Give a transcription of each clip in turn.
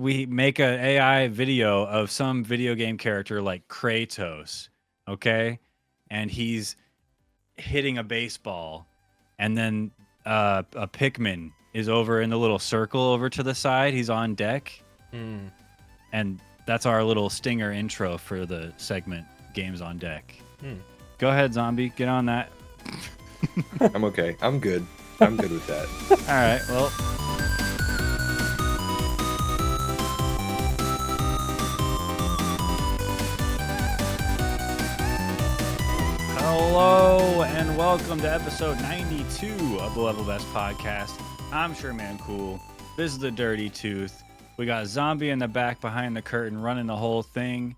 we make an AI video of some video game character like Kratos, okay, and he's hitting a baseball, and then a Pikmin is over in the little circle over to the side. He's on deck, and that's our little stinger intro for the segment Games on Deck. Go ahead, Zombie. Get on that. I'm okay. I'm good. I'm good with that. All right. Well. Hello and welcome to episode 92 of the Level Best Podcast. I'm Sherman Cool. This is the Dirty Tooth. We got Zombie in the back behind the curtain running the whole thing.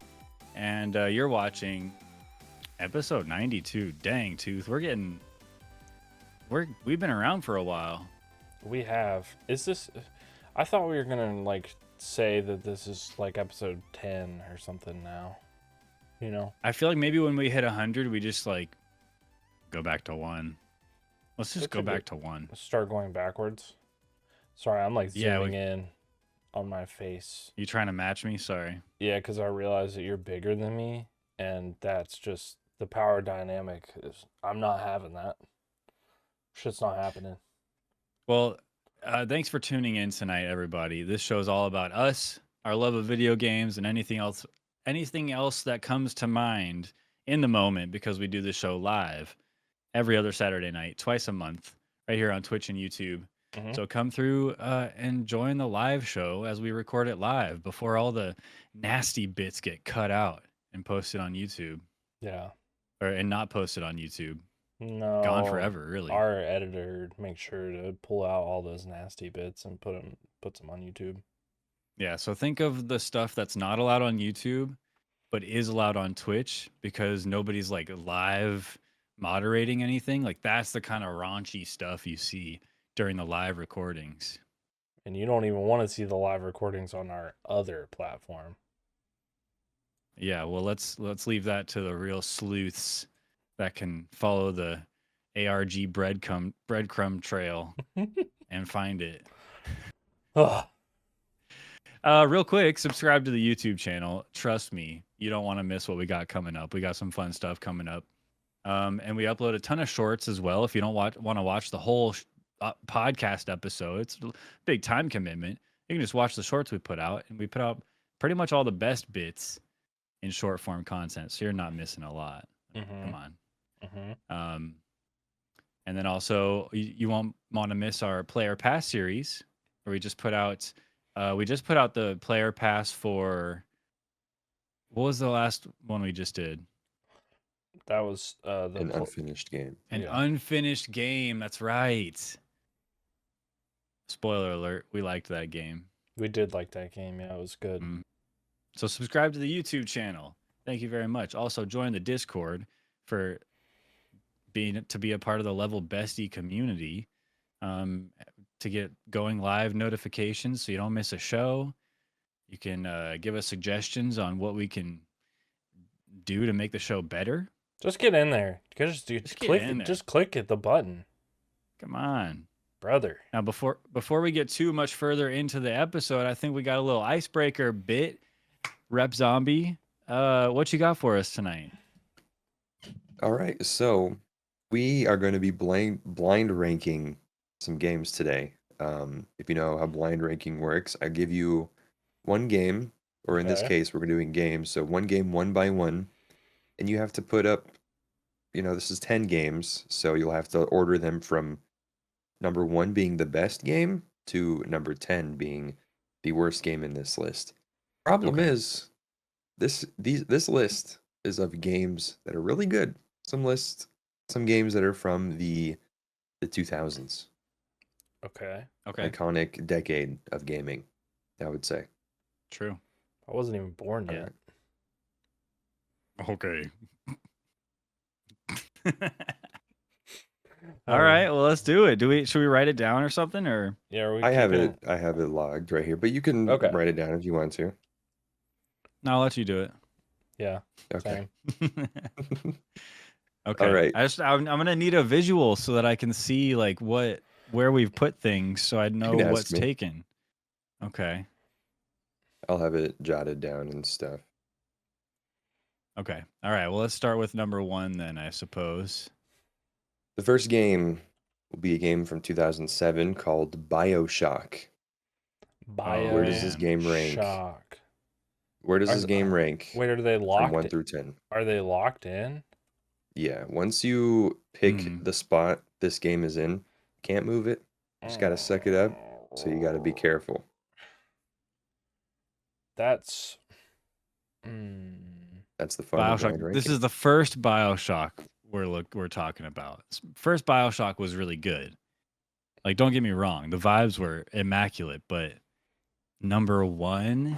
And you're watching episode 92. Dang, Tooth. We've been around for a while. We have. Is this... I thought we were going to, like, say that this is, like, episode 10 or something now. You know? I feel like maybe when we hit 100, we just, like, go back to 1. Let's just go back to 1. Start going backwards. Sorry, I'm, like, zooming in on my face. You trying to match me? Sorry. Yeah, because I realize that you're bigger than me, and that's just... The power dynamic is... I'm not having that. Shit's not happening. Well, thanks for tuning in tonight, everybody. This show is all about us, our love of video games, and anything else that comes to mind in the moment, because we do this show live every other Saturday night, twice a month, right here on Twitch and YouTube. So come through and join the live show as we record it live before all the nasty bits get cut out and posted on YouTube. Yeah. And not posted on YouTube. No. Gone forever, really. Our editor makes sure to pull out all those nasty bits and puts them on YouTube. Yeah, so think of the stuff that's not allowed on YouTube, but is allowed on Twitch, because nobody's like live moderating anything. Like, that's the kind of raunchy stuff you see during the live recordings. And you don't even want to see the live recordings on our other platform. Yeah, well, let's leave that to the real sleuths that can follow the ARG breadcrumb trail and find it. Real quick, subscribe to the YouTube channel. Trust me, you don't want to miss what we got coming up. We got some fun stuff coming up. And we upload a ton of shorts as well. If you don't want to watch the whole podcast episode, it's a big time commitment. You can just watch the shorts we put out. And we put out pretty much all the best bits in short form content. So you're not missing a lot. Come on. And then also you won't want to miss our Player Pass series, where we just put out the Player Pass for... What was the last one we just did? That was an unfinished game. Unfinished game. That's right. Spoiler alert. We liked that game. We did like that game. Yeah, it was good. So subscribe to the YouTube channel. Thank you very much. Also join the Discord to be a part of the Level Bestie community, to get going live notifications so you don't miss a show. You can give us suggestions on what we can do to make the show better. Just get in there. Just click at the button. Come on, brother. Now before we get too much further into the episode, I think we got a little icebreaker bit. Rep Zombie, what you got for us tonight? All right, so we are going to be blind ranking some games today. If you know how blind ranking works, I give you one game, or in this case, we're doing games. So one game, one by one, and you have to put up, this is 10 games, so you'll have to order them from number 1 being the best game to number 10 being the worst game in this list. Problem is, this list is of games that are really good. Some games that are from the 2000s. Okay. Iconic decade of gaming, I would say. True. I wasn't even born yet. Right. Okay. All right. Well, let's do it. Should we write it down or something, or? Yeah. I have it logged right here, but you can write it down if you want to. No, I'll let you do it. Yeah. Okay. Okay. All right. I'm gonna need a visual so that I can see like where we've put things, so I know what's taken. Okay. I'll have it jotted down and stuff. Okay. All right. Well, let's start with number 1 then, I suppose. The first game will be a game from 2007 called BioShock. Oh Where does this man. game rank? Shock. Where does Are this game rank wait, are they from locked? 1 through 10? Are they locked in? Yeah, once you pick Hmm. the spot this game is in, can't move it. Just gotta suck it up. So you gotta be careful. That's. Mm, That's the fun of blind BioShock. This ranking. is the first BioShock we're talking about. First BioShock was really good. Like, don't get me wrong, the vibes were immaculate, but number 1,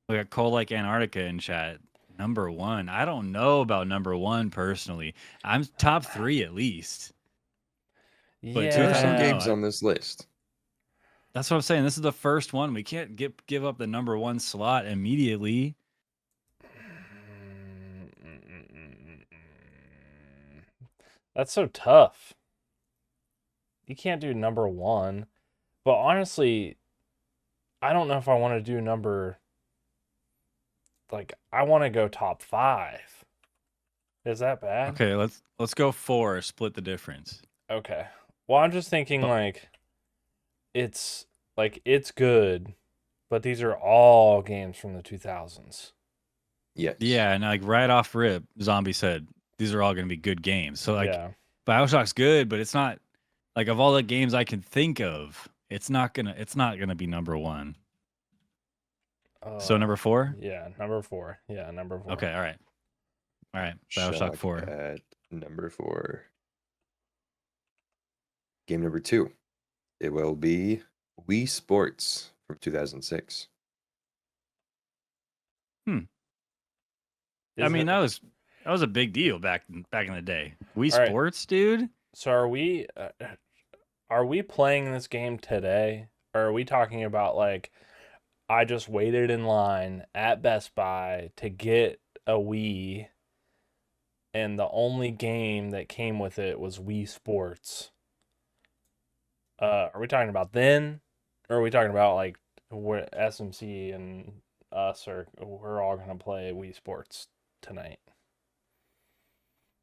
we got Cold like Antarctica in chat. Number 1, I don't know about number 1 personally. I'm top 3 at least, but There 2, are I some don't yeah. games know. on this list. That's what I'm saying. This is the first one. We can't give up the number 1 slot immediately. That's so tough. You can't do number 1. But honestly, I don't know if I want to do number. Like, I want to go top 5. Is that bad? Okay, let's go 4, split the difference. Okay. Well, I'm just thinking But- like it's good, but these are all games from the 2000s. Yes. Yeah, and like right off rip, Zombie said these are all going to be good games. So like Yeah. BioShock's good, but it's not like of all the games I can think of, it's not gonna be number 1. So number 4? Yeah, number 4. Yeah, number 4. Okay, all right. BioShock Shock 4. at number 4. Game number 2. It will be Wii Sports from 2006. I mean, that was a big deal back in the day. Wii All right. Sports, dude? So are we playing this game today? Or are we talking about like I just waited in line at Best Buy to get a Wii and the only game that came with it was Wii Sports? Are we talking about then? Or are we talking about like where SMC and us we're all gonna play Wii Sports tonight?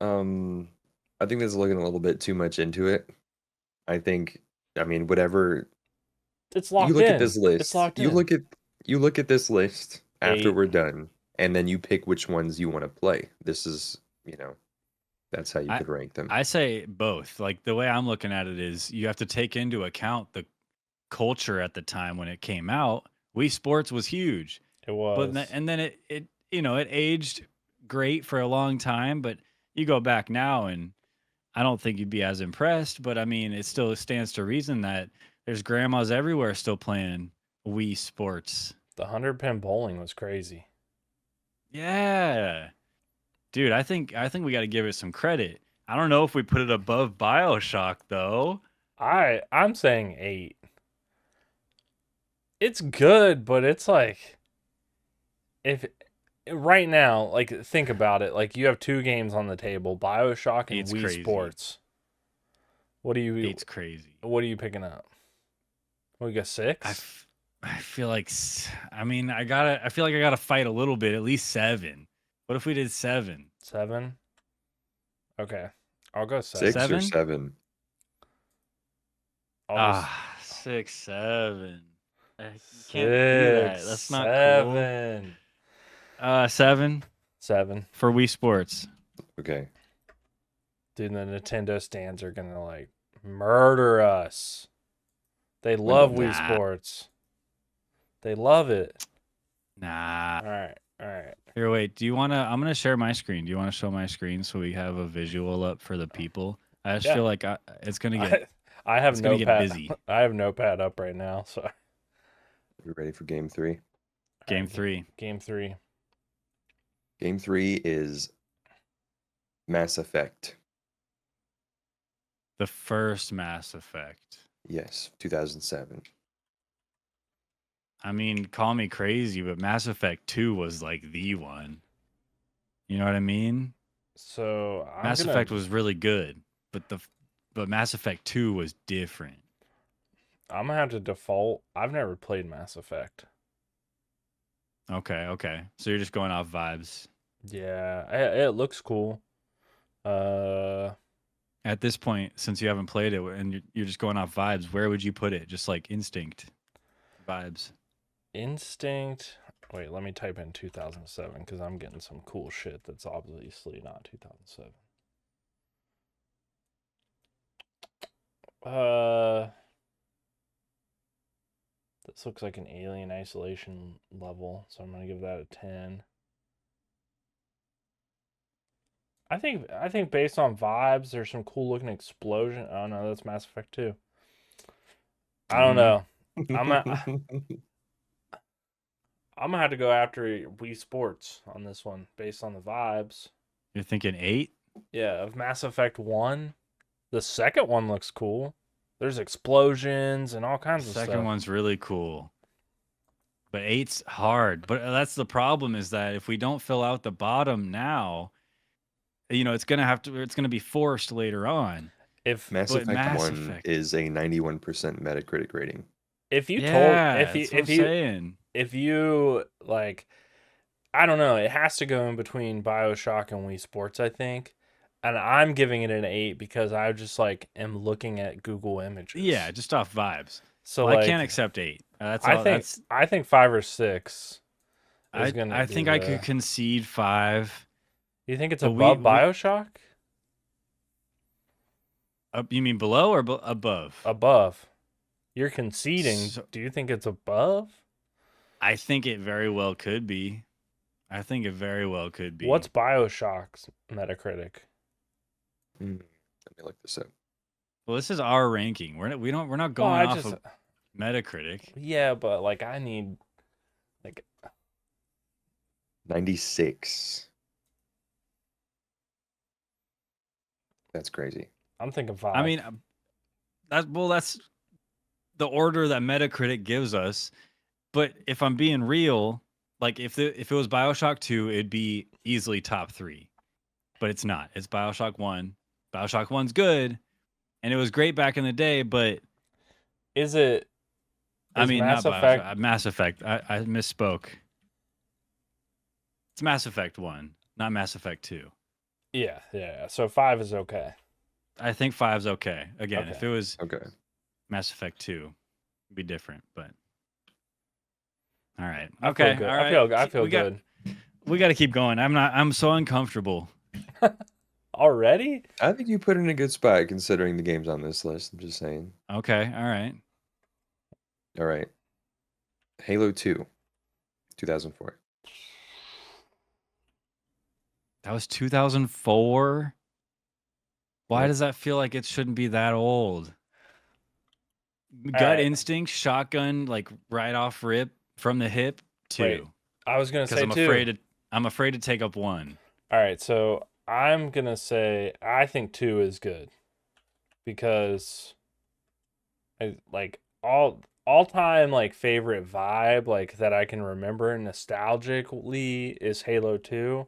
I think that's looking a little bit too much into it. I mean, whatever. It's locked You look in. at this list. It's locked you in. look at this list after 8. we're done, and then you pick which ones you want to play. This is, that's how you could rank them. I say both. Like the way I'm looking at it is you have to take into account the culture at the time when it came out. Wii Sports was huge. It was. And then it it aged great for a long time, but you go back now and I don't think you'd be as impressed, but I mean, it still stands to reason that there's grandmas everywhere still playing Wii Sports. The 100-pin bowling was crazy. Yeah. Dude, I think we got to give it some credit. I don't know if we put it above BioShock though. I'm saying 8. It's good, but it's like if right now, like think about it, like you have 2 games on the table, BioShock and Eight's Wii crazy. Sports. It's crazy. What are you picking up? We got 6? I feel like I feel like I gotta fight a little bit, at least 7. What if we did 7? 7? Okay. I'll go 7. 6 or 7? 7? I'll go 6, 7. I can't 6, do that. That's not 7. cool. 7 7. for Wii Sports. Okay. Dude, the Nintendo stands are gonna like murder us. They love Wii Nah. Sports. They love it. Nah. All right. Here, wait. I'm gonna share my screen. Do you want to show my screen so we have a visual up for the people? I just Yeah. feel like it's gonna get. I have It's gonna get notepad. busy. I have notepad up right now. So You ready for game 3? Game 3. Game 3. Game 3 is Mass Effect. The first Mass Effect. Yes, 2007. I mean, call me crazy, but Mass Effect 2 was like the one. You know what I mean? So Mass Effect was really good, but Mass Effect 2 was different. I'm gonna have to default. I've never played Mass Effect. Okay. So you're just going off vibes. Yeah, it looks cool. At this point, since you haven't played it and you're just going off vibes, where would you put it? Just like instinct vibes. Instinct. Wait, let me type in 2007 because I'm getting some cool shit that's obviously not 2007. This looks like an Alien Isolation level, so I'm gonna give that a 10. I think based on vibes, there's some cool looking explosion. Oh no, that's Mass Effect 2. I don't know. I'm gonna have to go after Wii Sports on this one based on the vibes. You're thinking 8? Yeah, of Mass Effect 1. The second one looks cool. There's explosions and all kinds of stuff. Second one's really cool. But 8's hard. But that's the problem, is that if we don't fill out the bottom now, it's gonna be forced later on. If Mass But Effect Mass 1 Effect. is a 91% Metacritic rating. if you Yeah, told that's what I'm saying. if you like, I don't know, it has to go in between BioShock and Wii Sports, I think. And I'm giving it an 8 because I just like am looking at Google Images. Yeah, just off vibes. So Well, I like, can't accept 8. That's I all. think That's I think 5 or 6 is I. gonna I be think I could concede 5. You think it's But above BioShock? You mean below or above? Above. You're conceding. So- Do you think it's above? I think it very well could be. I think it very well could be. What's BioShock's Metacritic? Let me look this up. Well, this is our ranking. We're not Well, going off of Metacritic. Yeah, but like I need like 96. That's crazy. I'm thinking 5. I mean, that's the order that Metacritic gives us. But if I'm being real, like if it was BioShock 2, it'd be easily top 3. But it's not. It's BioShock 1. BioShock 1's good, and it was great back in the day, but is it I mean, Mass not Effect? BioShock, Mass Effect. I misspoke. It's Mass Effect 1, not Mass Effect 2. Yeah. So 5 is okay. I think 5's okay. Again, if Okay. it was Okay. Mass Effect 2, it'd be different, but all right. I Okay. feel good. All right. I feel good. We got to keep going. I'm so uncomfortable. Already? I think you put in a good spot considering the games on this list. I'm just saying. Okay. All right. All right. Halo 2, 2004. That was 2004. Why Yep. does that feel like it shouldn't be that old? Gut right. instinct, shotgun, like right off rip from the hip. 2. Wait, I was gonna Because say I'm 2. afraid to take up 1. All right, so I'm gonna say I think 2 is good because like all time like favorite vibe like that I can remember nostalgically is Halo 2,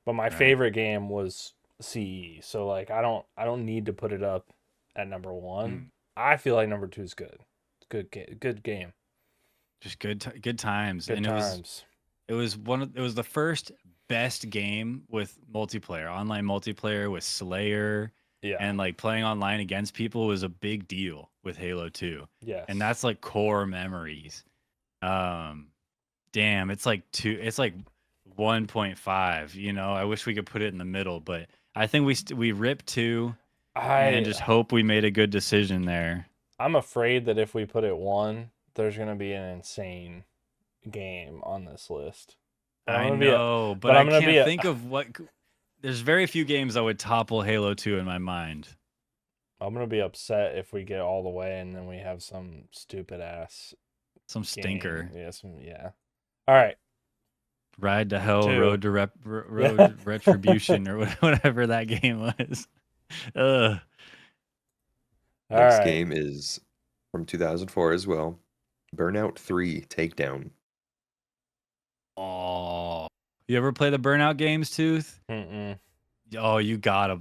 but my Right. favorite game was CE. So like I don't need to put it up at number 1. I feel like number 2 is good. Good game. Just good times. Good And times. it was the first best game with multiplayer, online multiplayer with Slayer, Yeah. and like playing online against people was a big deal with Halo 2. Yes. And that's like core memories. Damn, it's like 1.5, I wish we could put it in the middle, but I think we ripped 2 and just hope we made a good decision there. I'm afraid that if we put it 1, there's gonna be an insane game on this list. I know, but I can't think of what. There's very few games that would topple Halo 2 in my mind. I'm gonna be upset if we get all the way and then we have some stupid ass Some stinker. game. Yeah. All right. Ride to Hell, 2. Road to Retribution, or whatever that game was. Ugh. All Next right. game is from 2004 as well. Burnout 3 Takedown. Oh, you ever play the Burnout games, Tooth? Mm-mm. Oh, you gotta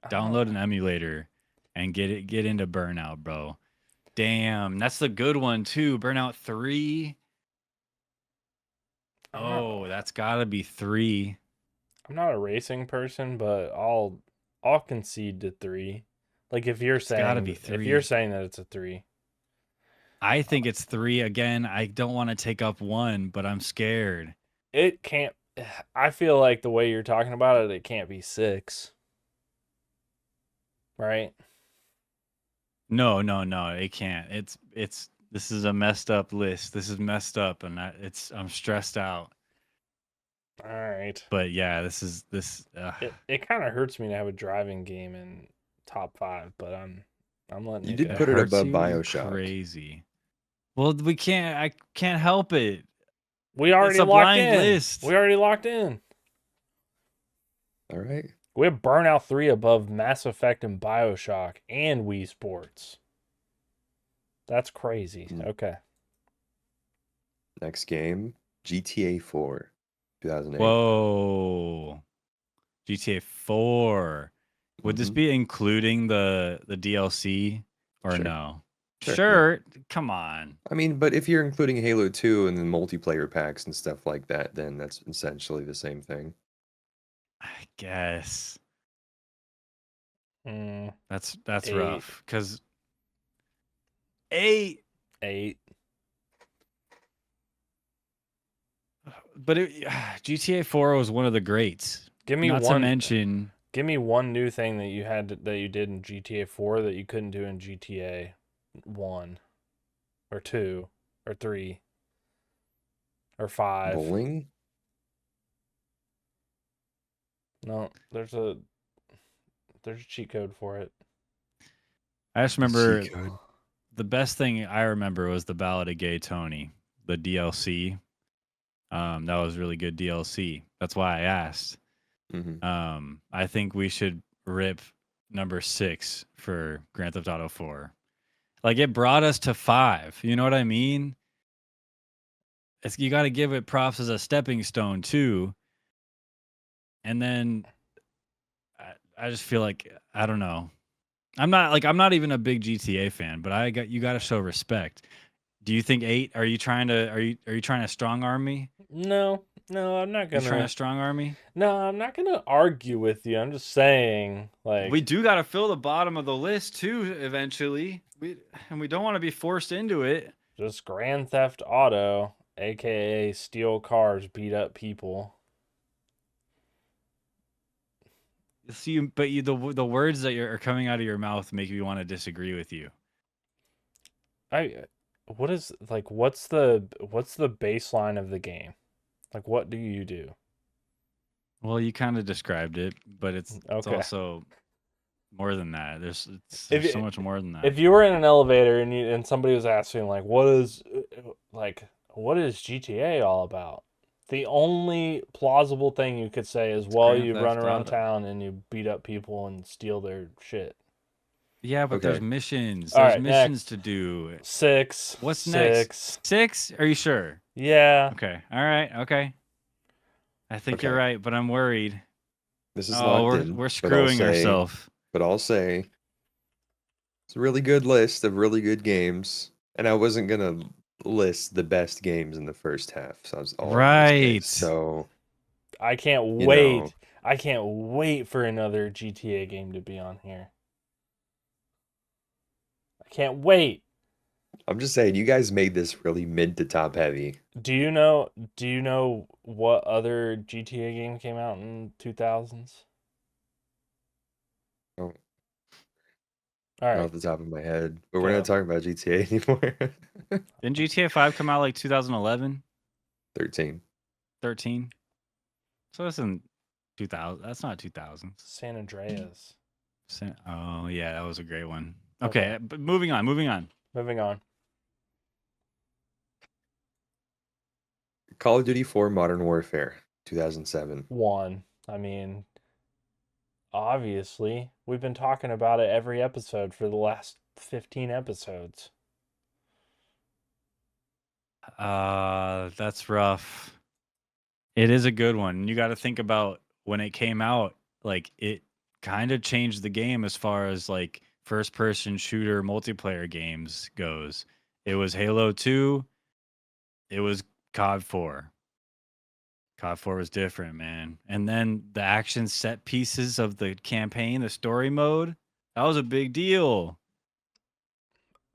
download an emulator and get into Burnout, bro. Damn, that's the good one too. Burnout 3. I'm not, Oh, that's gotta be 3. I'm not a racing person, but I'll concede to 3. Like if you're It's gotta saying be that it's a 3. I think it's 3 again. I don't want to take up 1, but I'm scared. It can't. I feel like the way you're talking about it, it can't be 6. Right? No, no, no, it can't. It's this is a messed up list. This is messed up, and I'm stressed out. All right. But yeah, this is this. It kind of hurts me to have a driving game in top 5, but I'm letting You it did It go. put it hurts above you. You're BioShock. crazy. Well, we can't. I can't help it. We already a locked blind in. list. We already locked in. All right. We have Burnout 3 above Mass Effect and BioShock and Wii Sports. That's crazy. Okay. Next game, GTA 4, 2008. Whoa, GTA 4. Would this Mhm. be including the DLC or Sure. no? Sure, yeah. Sure. Come on. I mean, but if you're including Halo 2 and then multiplayer packs and stuff like that, then that's essentially the same thing. I guess Mm, that's 8. rough because 8. 8. But GTA 4 was one of the greats. Give me Not to one. mention, Give me one new thing that you did in GTA 4 that you couldn't do in GTA 1 or 2 or 3 or 5. Bowling? No, there's a cheat code for it. I just remember Cheat code. the best thing I remember was the Ballad of Gay Tony, the DLC. That was really good DLC. That's why I asked. Mhm. I think we should rip number 6 for Grand Theft Auto 4. Like it brought us to 5. You know what I mean? You got to give it props as a stepping stone too. And then I just feel like I don't know. I'm not even a big GTA fan, but you got to show respect. Do you think 8? Are you trying to strong arm me? No, I'm not You trying gonna. to strong arm me? No, I'm not gonna argue with you. I'm just saying, like, We do got to fill the bottom of the list too eventually. We don't want to be forced into it. just Grand Theft Auto, aka steal cars, beat up people. See, the words that are coming out of your mouth make me want to disagree with you. What's the baseline of the game? Like, what do you do? Well, you kind of described it, but it's Okay. also more than that. There's If so much more than that. If you were in an elevator and somebody was asking like, what is GTA all about? The only plausible thing you could say is, well, Grand you run Theft around Auto. town and you beat up people and steal their shit. Yeah, but there's Okay. missions. All There's right, missions next. to do. 6. What's 6. next? 6? Are you sure? Yeah. Okay. All right. Okay. I think you're Okay. right, but I'm worried. This is Oh, locked in. we're but I'll screwing say- ourselves. But I'll say it's a really good list of really good games, and I wasn't gonna list the best games in the first half. So I was all I was gonna say. Right. So I can't You wait. know. I can't wait for another GTA game to be on here. I can't wait. I'm just saying, you guys made this really mid to top heavy. Do you know what other GTA game came out in 2000s? Oh. All Not right. off the top of my head, but we're Go. not talking about GTA anymore. Didn't GTA 5 come out like 2011, 13. 13? So that's in 2000. That's not 2000s. San Andreas. Oh yeah, that was a great one. Okay. Okay, but moving on. Moving on. Call of Duty 4 Modern Warfare, 2007. 1. I mean, obviously, we've been talking about it every episode for the last 15 episodes. That's rough. It is a good one. You got to think about when it came out, like it kind of changed the game as far as like first person shooter multiplayer games goes. It was Halo 2, it was COD 4. COD 4 was different, man. And then the action set pieces of the campaign, the story mode, that was a big deal.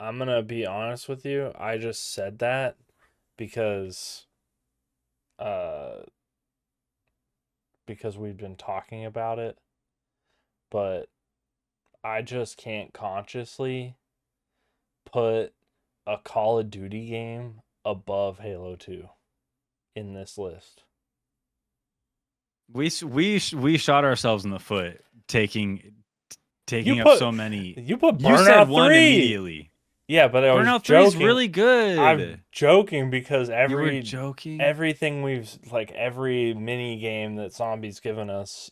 I'm gonna be honest with you. I just said that because uh because we've been talking about it, but I just can't consciously put a Call of Duty game above Halo 2 in this list. We shot ourselves in the foot taking You up put so many. you put You said Burnout one 3. immediately. Yeah, but I was Burnout 3 is joking. really good. I'm joking because You were joking. everything we've like every mini game that Zombie's given us,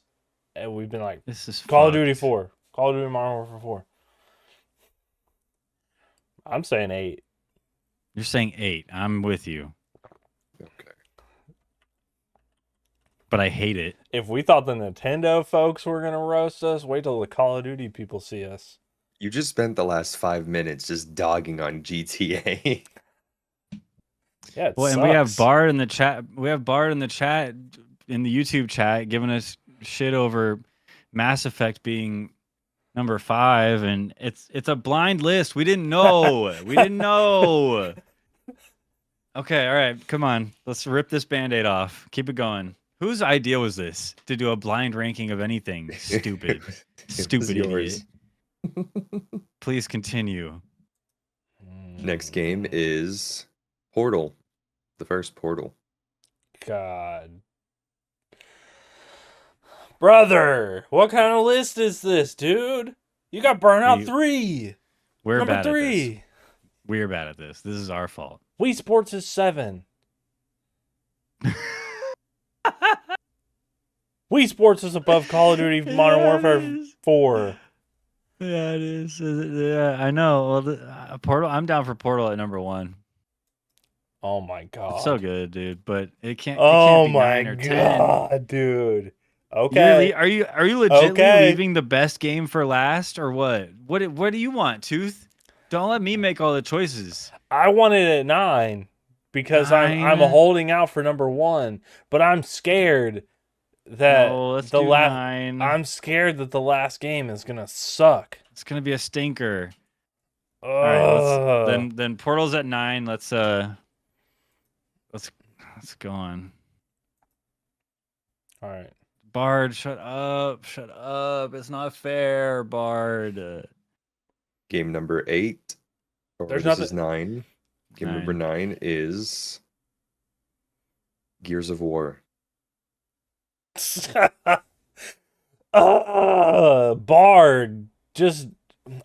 and we've been like This is Call of Duty fucked. 4, Call of Duty Modern Warfare 4. I'm saying 8. You're saying 8. I'm with you, Okay. but I hate it. If we thought the Nintendo folks were gonna roast us, wait till the Call of Duty people see us. You just spent the last 5 minutes just dogging on GTA. Yeah, it Well, and we have sucks. Bard in the chat. We have Bard in the chat, in the YouTube chat, giving us shit over Mass Effect being number 5, and it's a blind list. We didn't know. We didn't know. Okay, all right, come on. Let's rip this Band-Aid off. Keep it going. Whose idea was this to do a blind ranking of anything? Stupid. It was Stupid yours. idiot. Please continue. Next game is Portal. The first Portal. God. Brother, what kind of list is this, dude? You got Burnout 3. We're Number bad 3. at this. We're bad at this. This is our fault. Wii Sports is 7. Wii Sports is above Call of Duty Modern Warfare 4. Yeah, it is. Yeah, I know. Well, Portal. I'm down for Portal at number 1. Oh my god. It's so good, dude. But it can't. Oh it can't be my 9 or 10. god, dude. You Okay. really, are you legitimately Okay. leaving the best game for last, or what? What do you want, Tooth? Don't let me make all the choices. I wanted it at 9 because I'm 9? holding out for number 1, but I'm scared that No, let's the do last 9. I'm scared that the last game is going to suck. It's gonna be a stinker. All right, Ugh. then Portal's at 9. Let's go on. All right. Bard, shut up. Shut up. It's not fair, Bard. Game number 8. Or There's this is nothing- 9. Game number 9 is Gears of War. Bard, just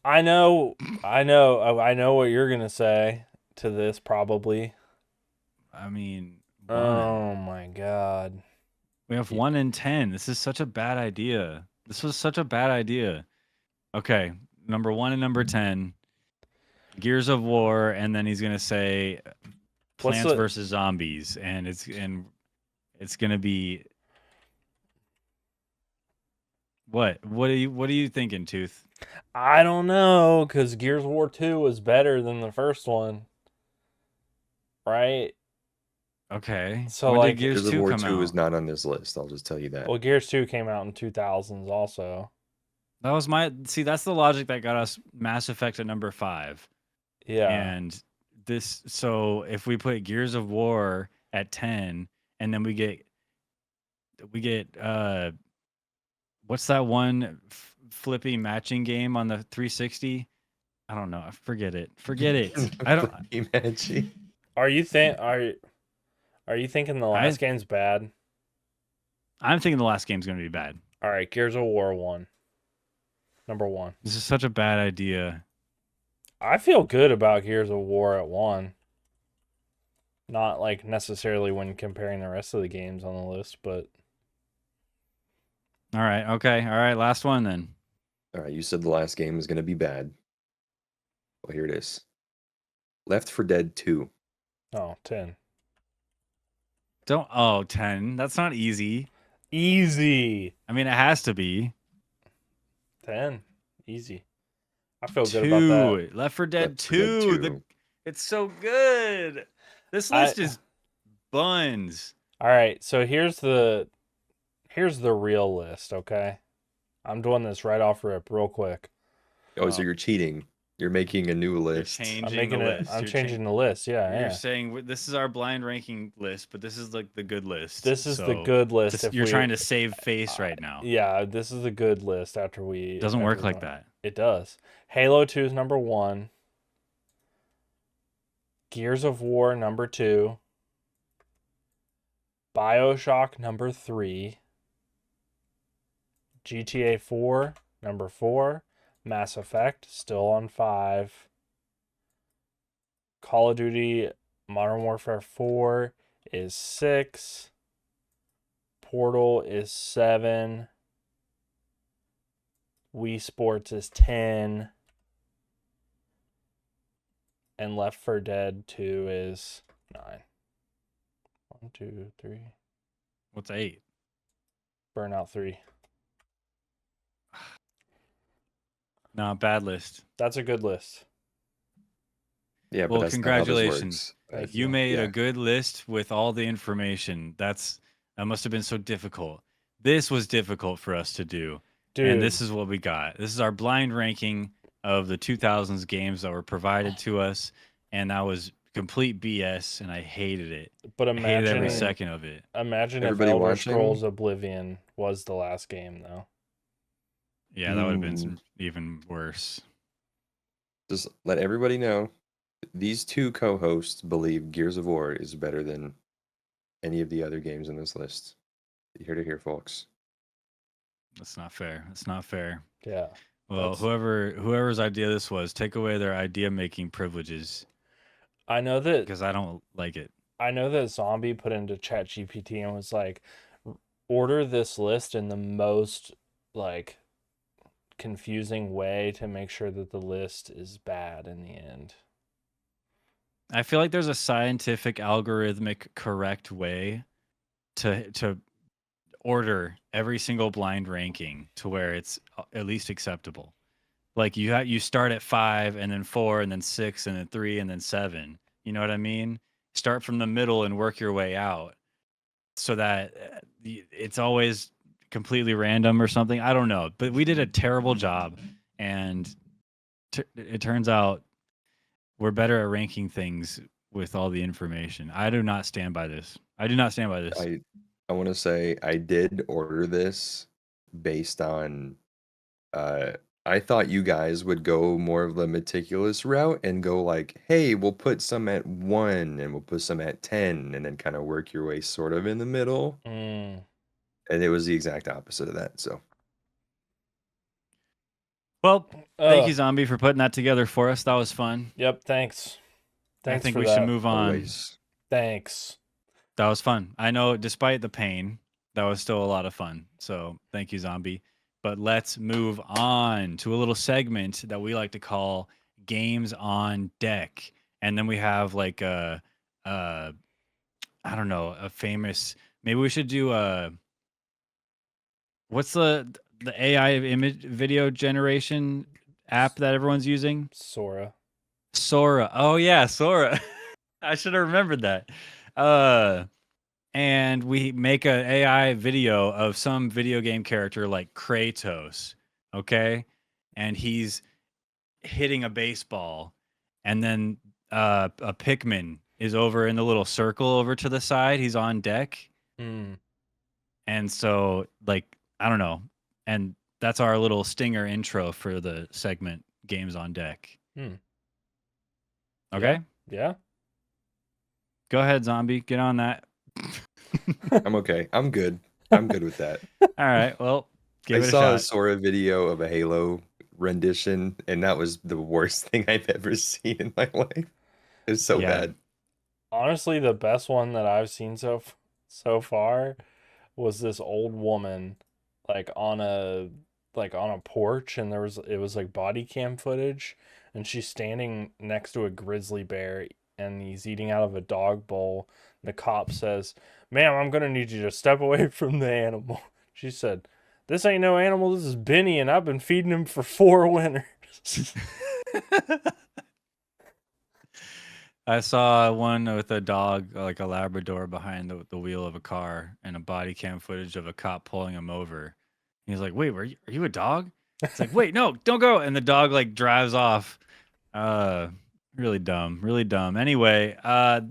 I know what you're gonna say to this probably. I mean, 1. Oh my god. We have 1 in 10. This is such a bad idea. This was such a bad idea. Okay, number 1 and number 10, Gears of War, and then he's gonna say Plants vs Zombies, and it's gonna be what? What are you thinking, Tooth? I don't know, because Gears of War 2 was better than the first one. Right? Okay. So, when like, did Gears Gears of 2 War come 2 out? is not on this list. I'll just tell you that. Well, Gears 2 came out in 2000s also. That was that's the logic that got us Mass Effect at number 5. Yeah. And so if we put Gears of War at 10, and then we get what's that one flippy matching game on the 360? I don't know. Forget it. I don't. Imagine. Are you thinking the last game's bad? I'm thinking the last game's gonna be bad. All right, Gears of War 1. Number 1. This is such a bad idea. I feel good about Gears of War at 1. Not like necessarily when comparing the rest of the games on the list, but All right. Okay. All right. Last one then. All right, you said the last game was going to be bad. Well, here it is. Left 4 Dead 2. oh, 10. 10. That's not easy. Easy. I mean, it has to be. 10. Easy. I feel good about that. Left 4 Dead Left 4 Dead 2. 2. It's so good. This list is buns. All right, so here's the real list, okay? I'm doing this right off rip real quick. Oh, so Oh, you're cheating. You're making a new you're list. changing the list. I'm changing the list. Yeah, You're yeah. saying this is our blind ranking list, but this is like the good list. This is the So good list if you're we trying to save face right now. yeah, this is the good list after we Doesn't work like go. that. It does. Halo 2 is number 1. Gears of War number 2. BioShock number 3. GTA 4 number 4. Mass Effect still on 5. Call of Duty Modern Warfare 4 is 6. Portal is 7. Wii Sports is 10. And Left 4 Dead 2 is 9. 1, 2, 3. What's 8? Burnout 3. No, bad list. That's a good list. Yeah, but Well, that's not how this congratulations. works. Thank You made yeah. a good list with all the information. That must have been so difficult. This was difficult for us to do. Dude, And this is what we got. This is our blind ranking of the 2000s games that were provided to us, and that was complete BS, and I hated it. but I hated every imagine second of it. imagine Everybody if Elder watching? Scrolls Oblivion was the last game though. Yeah, that would have been Ooh. even worse. Just let everybody know, these two co-hosts believe Gears of War is better than any of the other games in this list. You heard it here, folks. That's not fair. That's not fair. Yeah. Well, That's- whoever's idea this was, take away their idea making privileges I know that because I don't like it. Zombie put into ChatGPT and was like, order this list in the most like confusing way to make sure that the list is bad in the end. I feel like there's a scientific, algorithmic, correct way to order every single blind ranking to where it's at least acceptable. Like you start at 5 and then 4 and then 6 and then 3 and then 7. You know what I mean? Start from the middle and work your way out so that it's always completely random or something. I don't know, but we did a terrible job, and it turns out we're better at ranking things with all the information. I do not stand by this. I do not stand by this. I want to say I did order this based on I thought you guys would go more of the meticulous route and go like, hey, we'll put some at 1 and we'll put some at 10 and then kind of work your way sort of in the middle. Mm. And it was the exact opposite of that. So Well, thank you, Ugh. Zombie, for putting that together for us. That was fun. Yep, thanks. I Thanks think for we that. should move on. always. Thanks. That was fun. I know, despite the pain, that was still a lot of fun. So thank you, Zombie. But let's move on to a little segment that we like to call Games on Deck. And then we have like I don't know, a famous. Maybe we should do what's the AI image video generation app that everyone's using? Sora. Sora. Oh yeah, Sora. I should have remembered that. And we make an AI video of some video game character like Kratos, okay? And he's hitting a baseball, and then a Pikmin is over in the little circle over to the side. He's on deck, Mm. and so like I don't know, and that's our little stinger intro for the segment Games on Deck. Hmm. Okay, Yeah. go ahead, Zombie, get on that. I'm okay. I'm good. I'm good with that. All right, well, give I it a saw a shot. Sora video of a Halo rendition, and that was the worst thing I've ever seen in my life. It's so Yeah. bad. Honestly, the best one that I've seen so far was this old woman like on a porch, and it was like body cam footage, and she's standing next to a grizzly bear and he's eating out of a dog bowl. And the cop says, "Ma'am, I'm gonna need you to step away from the animal." She said, "This ain't no animal, this is Benny, and I've been feeding him for 4 winters." I saw one with a dog, like a Labrador, behind the wheel of a car, and a body cam footage of a cop pulling him over. He's like, "Wait, are you a dog?" It's like, "Wait, no, don't go!" And the dog like drives off. Uh, really dumb, really dumb. Anyway,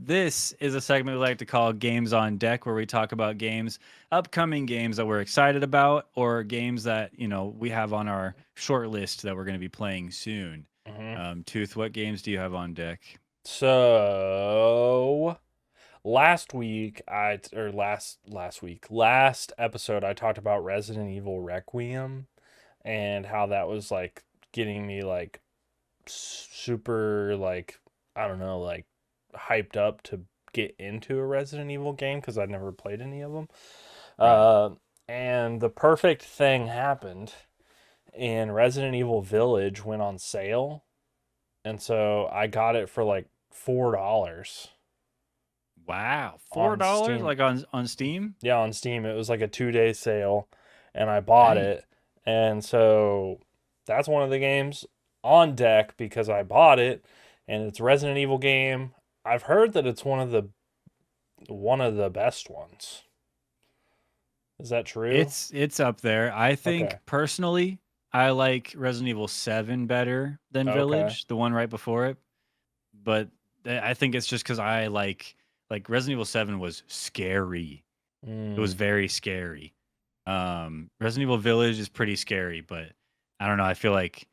this is a segment we like to call Games on Deck, where we talk about games, upcoming games that we're excited about, or games that we have on our short list that we're going to be playing soon. Mhm. Tooth, what games do you have on deck? So last week, last episode, I talked about Resident Evil Requiem and how that was like getting me like super like I don't know like hyped up to get into a Resident Evil game because I'd never played any of them. Right. And the perfect thing happened, and Resident Evil Village went on sale, and so I got it for like $4 Wow, $4 on Steam. like on Steam? Yeah, on Steam. It was like a 2 day sale, and I bought Dang. it. And so that's one of the games on deck because I bought it, and it's a Resident Evil game. I've heard that it's one of the best ones. Is that true? It's up there. I think Okay. personally, I like Resident Evil 7 better than Okay. Village, the one right before it. But I think it's just because I like Resident Evil 7 was scary. It was Mm. very scary. Resident Evil Village is pretty scary, but I don't know. I feel like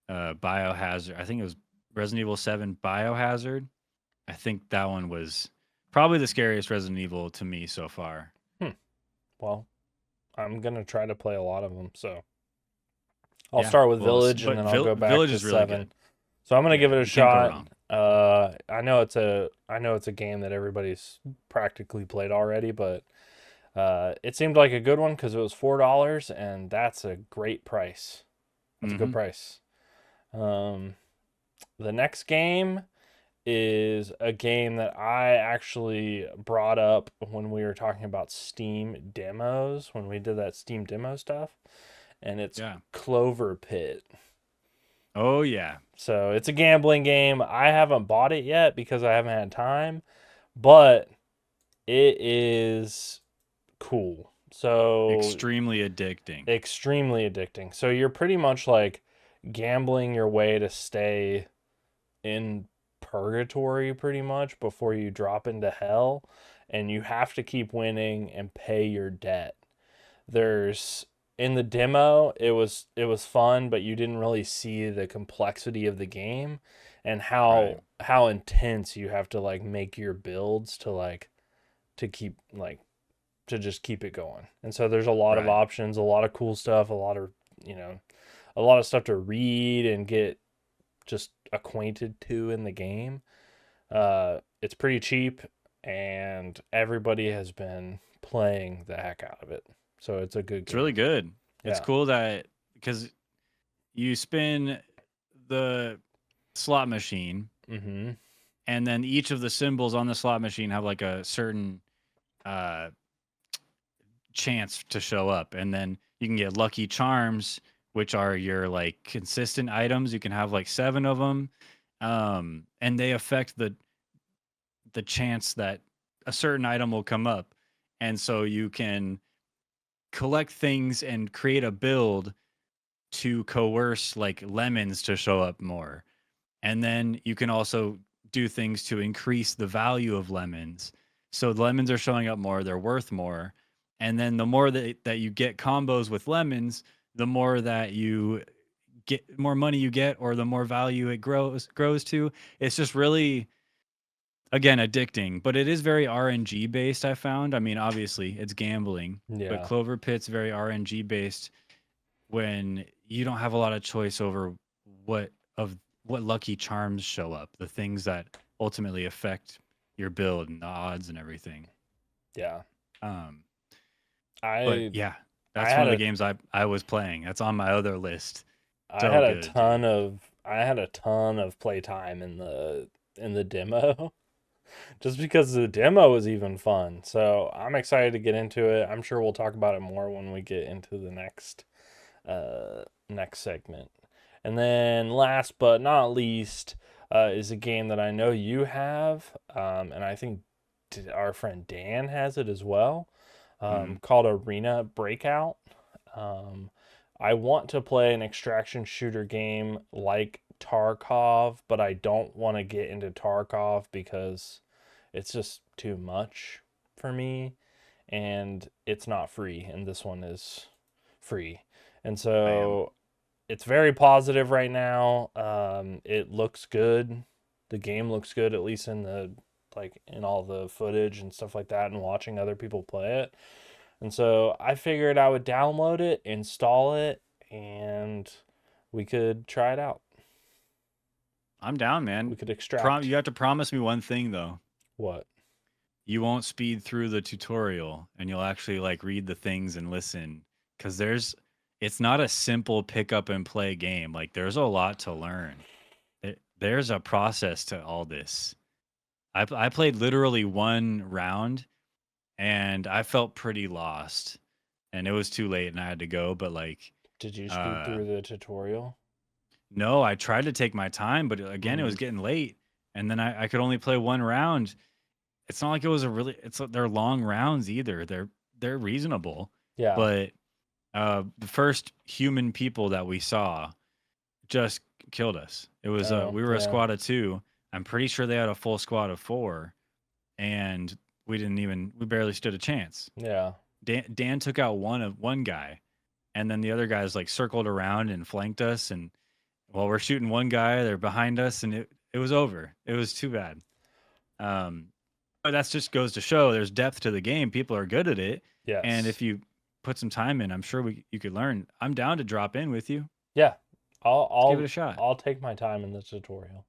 Biohazard. I think it was Resident Evil 7 Biohazard. I think that one was probably the scariest Resident Evil to me so far. Hmm. Well, I'm gonna try to play a lot of them. So I'll Yeah. start with Well, Village, and but then I'll go back Village to is really 7. good. So I'm gonna give Yeah, it a you can't go shot. wrong. I know it's a game that everybody's practically played already, but it seemed like a good one because it was $4, and that's a great price. That's a good Hmm. price. Um, the next game is a game that I actually brought up when we were talking about Steam demos, when we did that Steam demo stuff, and it's Yeah. Clover Pit. Oh yeah. So it's a gambling game. I haven't bought it yet because I haven't had time, but it is cool. So Extremely addicting. extremely addicting. So you're pretty much like gambling your way to stay in purgatory pretty much before you drop into hell, and you have to keep winning and pay your debt. There's In the demo, it was fun, but you didn't really see the complexity of the game and Right. how intense you have to like make your builds to keep like to just keep it going. And so there's a lot of Right. options, a lot of cool stuff, you know, a lot of stuff to read and get just acquainted to in the game. It's pretty cheap, and everybody has been playing the heck out of it. So it's a good It's really game. good. It's Yeah. cool that because you spin the slot machine, Mm-hmm. and then each of the symbols on the slot machine have like a certain uh chance to show up, and then you can get lucky charms, which are your like consistent items. You can have like 7 of them, and they affect the chance that a certain item will come up, and so you can collect things and create a build to coerce like lemons to show up more. And then you can also do things to increase the value of lemons. So the lemons are showing up more, they're worth more. And then the more that you get combos with lemons, the more that you get more money you get, or the more value it grows to. It's just really, again, addicting, but it is very RNG based, I found. I mean, obviously it's gambling, but Yeah. Clover Pit's very RNG based, when you don't have a lot of choice over what of what lucky charms show up, the things that ultimately affect your build and the odds and everything. Yeah. Um, but I yeah, I that's one had of the a games I was playing. That's on my other list. I So had a good, dude. ton of I had a ton of playtime in the demo just because the demo was even fun. So I'm excited to get into it. I'm sure we'll talk about it more when we get into the next segment. And then last but not least, is a game that I know you have, and I think our friend Dan has it as well, Mm. called Arena Breakout. Um, I want to play an extraction shooter game like Tarkov, but I don't want to get into Tarkov because it's just too much for me, and it's not free, and this one is free. And Bam. so it's very positive right now. It looks good. The game looks good, at least in the like in all the footage and stuff like that, and watching other people play it. And so I figured I would download it, install it, and we could try it out. I'm down, We man. could extract. You have to promise me one thing though. What? You won't speed through the tutorial, and you'll actually like read the things and listen, because it's not a simple pick up and play game. Like there's a lot to learn. There's a process to all this. I played literally one round, and I felt pretty lost, and it was too late, and I had to go. But like, Did you speed uh, through the tutorial? no, I tried to take my time, but again, it was Mm, getting late, and then I could only play one round. It's not like it was a really they're long rounds either. They're reasonable, yeah. but the first human people that we saw just killed us. It was Oh, we were a yeah. squad of 2. I'm pretty sure they had a full squad of 4, and we barely stood a chance. Yeah. Dan took out one guy, and then the other guys like circled around and flanked us, and while we're shooting one guy, they're behind us, and it was over. It was too bad. Um, but that just goes to show there's depth to the game. People are good at it, and Yes. if you put some time in, I'm sure you could learn. I'm down to drop in with you. Yeah. I'll Let's give it I'll a shot. I'll take my time in the tutorial.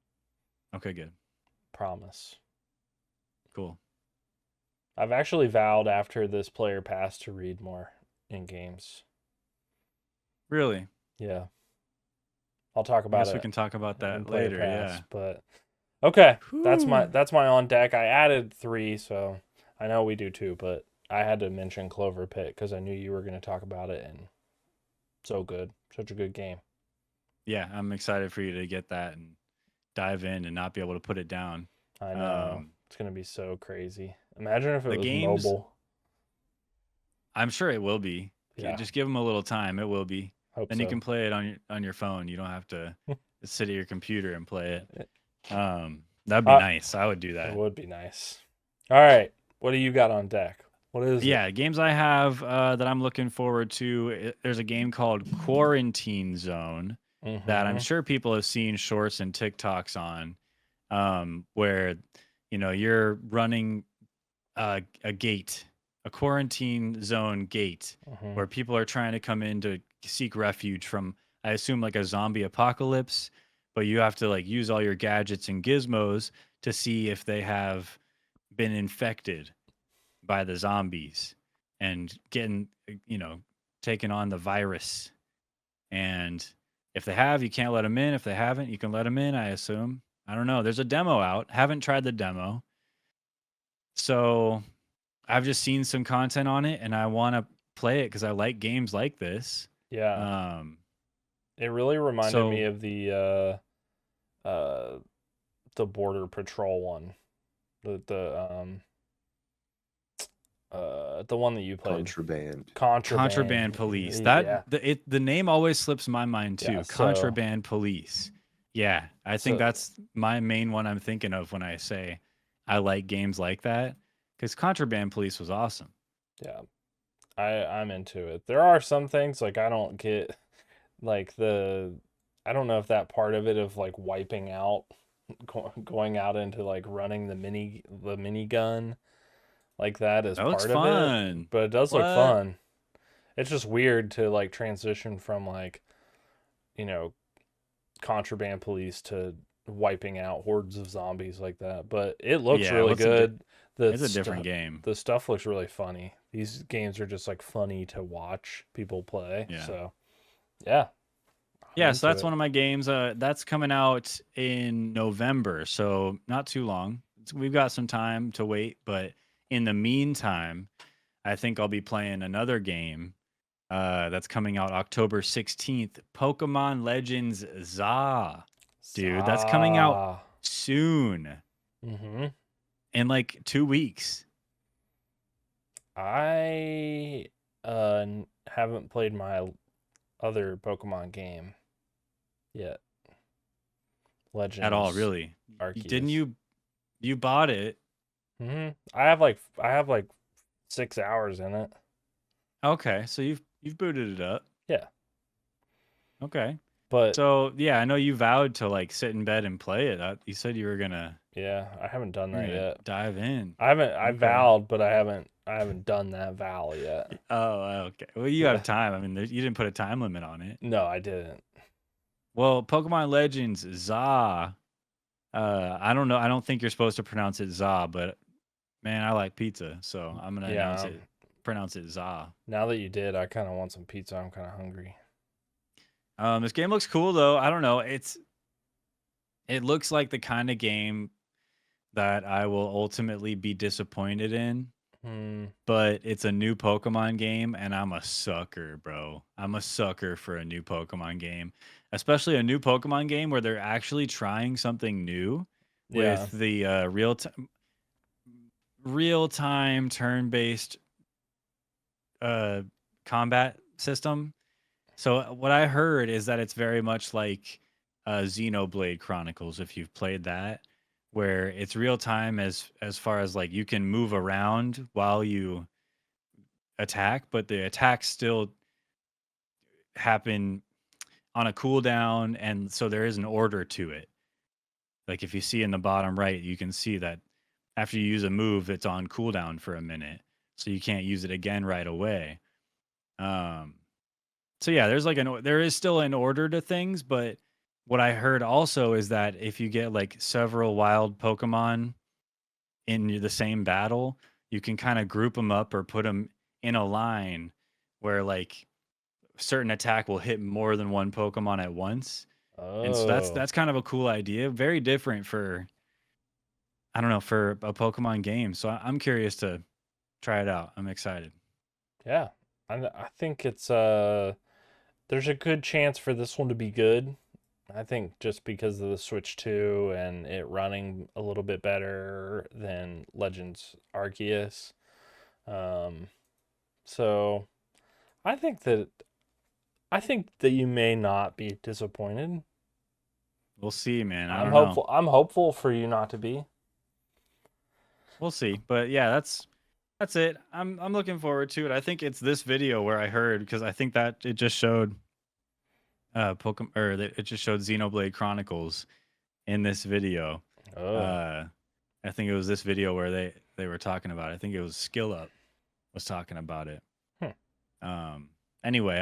Okay, good, Promise. cool. I've actually vowed after this player pass to read more in games. Really, Yeah. I'll talk I about guess we it can talk about in that player later. pass, Yeah. but okay, Whew. that's my on deck. I added 3, so I know we do 2, but I had to mention Clover Pit because I knew you were going to talk about it, and so good, such a good game. Yeah, I'm excited for you to get that and dive in and not be able to put it down. I know Um, it's going to be so crazy. Imagine if it the was games, mobile. I'm sure it will be. Yeah, Just give them a little time. It will be. hope Then you so. can play it on your phone. You don't have to sit at your computer and play it. That'd be Uh, nice. I would do it that. would be nice. All right, what do you got on deck? What is it? Yeah, games I have that I'm looking forward to. There's a game called Quarantine Zone that I'm Mm-hmm. sure people have seen shorts and TikToks on, where you're running a gate, a quarantine zone gate, Mm-hmm. where people are trying to come in to seek refuge from, I assume, like a zombie apocalypse, but you have to like use all your gadgets and gizmos to see if they have been infected by the zombies and getting, taking on the virus. And if they have, you can't let them in. If they haven't, you can let them in, I assume. I don't know. There's a demo out. Haven't tried the demo. So I've just seen some content on it and I want to play it because I like games like this. Yeah, Um, it really reminded me so of uh the Border Patrol one, the one that you played, Contraband. Contraband Contraband. Police. Yeah, The name always slips my mind yeah. too. Contraband Police. Yeah, I think So that's my main one I'm thinking of when I say I like games like that because Contraband Police was awesome. yeah, I'm into it. There are some things like I don't get, like I don't know if that part of it of like wiping out, going out into like running the mini gun like that is That looks part of it, fun. but it does look What? fun. It's just weird to like transition from like, you know, contraband police to wiping out hordes of zombies like that. But it looks Yeah, really good. it's a different game. The stuff looks really funny. These games are just like funny to watch people play. Yeah. So yeah, I'm Yeah, so into that's it. one of my games. That's coming out in November, so not too long. We've got some time to wait, but in the meantime, I think I'll be playing another game that's coming out October 16th, Pokemon Legends ZA. Dude, that's coming out Za. soon, Mm-hmm. in like 2 weeks. I haven't played my other Pokemon game yet. At all, Legends really. Didn't Arceus. you bought it? Mm-hmm. I have like 6 hours in it. Okay, so you've booted it up. Yeah, Okay. but So yeah, I know you vowed to like sit in bed and play it. You said yeah, I haven't done you're that gonna yet. dive in. I haven't. I Okay. vowed, but I haven't done that vow yet. Oh, okay. Well, you Yeah. have time. I mean, you didn't put a time limit on it. No, I didn't. Well, Pokemon Legends Za. I don't know. I don't think you're supposed to pronounce it Za, but man, I like pizza, so I'm gonna Yeah. pronounce it Za. Now that you did, I kind of want some pizza. I'm kind of hungry. This game looks cool though. I don't know. It looks like the kind of game that I will ultimately be disappointed in. Hmm. But it's a new Pokemon game, and I'm a sucker, bro. I'm a sucker for a new Pokemon game, especially a new Pokemon game where they're actually trying something new Yeah. with the real time turn based uh, combat system. So what I heard is that it's very much like Xenoblade Chronicles, if you've played that, where it's real time as far as like you can move around while you attack, but the attacks still happen on a cooldown, and so there is an order to it. Like if you see in the bottom right, you can see that after you use a move, it's on cooldown for a minute, so you can't use it again right away. Um, so yeah, there is still an order to things, but what I heard also is that if you get like several wild Pokemon in the same battle, you can kind of group them up or put them in a line where like certain attack will hit more than one Pokemon at once. And so Oh, that's kind of a cool idea. Very different for I don't know, for a Pokemon game. So I'm curious to try it out. I'm excited. yeah. I think it's there's a good chance for this one to be good. I think just because of the Switch 2 and it running a little bit better than Legends Arceus. Um, so I think that you may not be disappointed. We'll see, man. I I'm don't know. hopeful. I'm hopeful for you not to be. We'll see. But yeah, that's it. I'm looking forward to it. I think it's this video where I heard because I think that it just showed Pokemon or it just showed Xenoblade Chronicles in this video. Oh, Uh I think it was this video where they were talking about it. I think it was Skill Up was talking about it. hmm. Um anyway,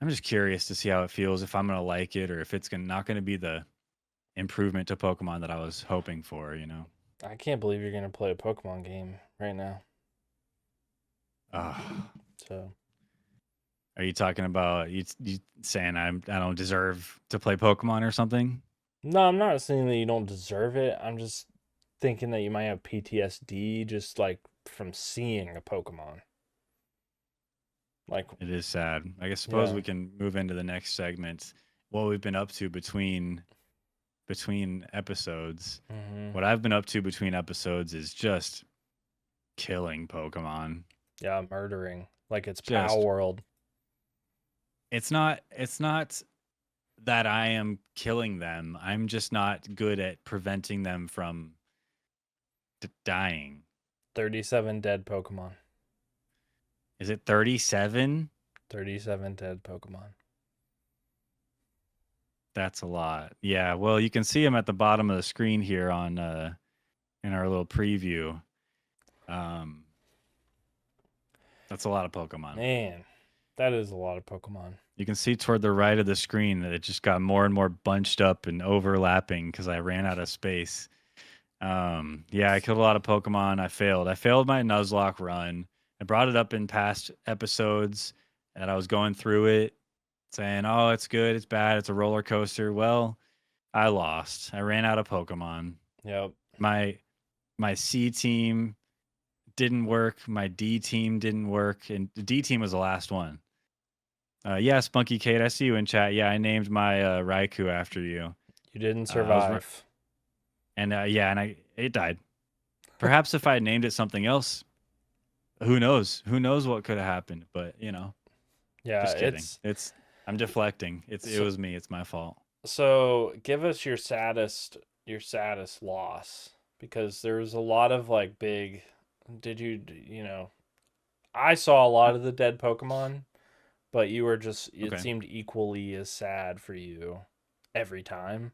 I'm just curious to see how it feels, if I'm gonna like it or if it's not gonna be the improvement to Pokemon that I was hoping for, you know. I can't believe you're gonna play a Pokemon game right now. Ah, So are you talking about you saying I don't deserve to play Pokemon or something? no, I'm not saying that you don't deserve it. I'm just thinking that you might have PTSD just like from seeing a Pokemon. Like, It is sad. I guess suppose yeah. we can move into the next segment. What we've been up to between episodes. Hmm. What I've been up to between episodes is just killing Pokemon. Yeah, murdering. Like it's Pow Just World. it's not that I am killing them. I'm just not good at preventing them from dying. 37 dead Pokemon. Is it 37? 37 dead Pokemon. That's a lot. Yeah, well, you can see them at the bottom of the screen here on in our little preview. Um that's a lot of Pokemon. Man, that is a lot of Pokemon. You can see toward the right of the screen that it just got more and more bunched up and overlapping because I ran out of space. Yeah, I killed a lot of Pokemon. I failed. I failed my Nuzlocke run. I brought it up in past episodes and I was going through it saying, "Oh, it's good, it's bad, it's a roller coaster." Well, I lost. I ran out of Pokemon. Yep. My my C team didn't work. My D team didn't work, and the D team was the last one. Yeah, Spunky Kate, I see you in chat. Yeah, I named my Raikou after you. You didn't I was survive. And it died. Perhaps if I had named it something else, who knows? Who knows what could have happened? But Yeah, just kidding. I'm deflecting. It so, was me. It's my fault. so give us your saddest loss, because there's a lot of like big. Did you know? I saw a Uh, lot of the dead Pokemon, but you were just, it Okay. seemed equally as sad for you every time.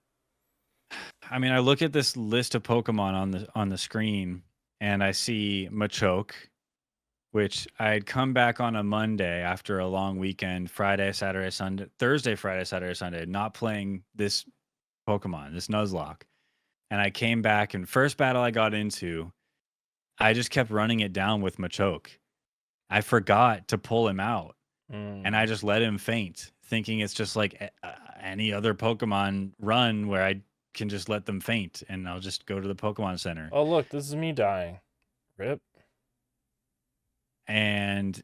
I mean, I look at this list of Pokemon on the screen, and I see Machoke, which I had come back on a Monday after a long weekend, Friday, Saturday, Sunday, Thursday, Friday, Saturday, Sunday, not playing this Pokemon, this Nuzlocke. And I came back, and first battle I got into, I just kept running it down with Machoke. I forgot to pull him out, and I Mm. just let him faint, thinking it's just like any other Pokemon run where I can just let them faint, and I'll just go to the Pokemon Center. Oh, look, this is me dying. Rip. And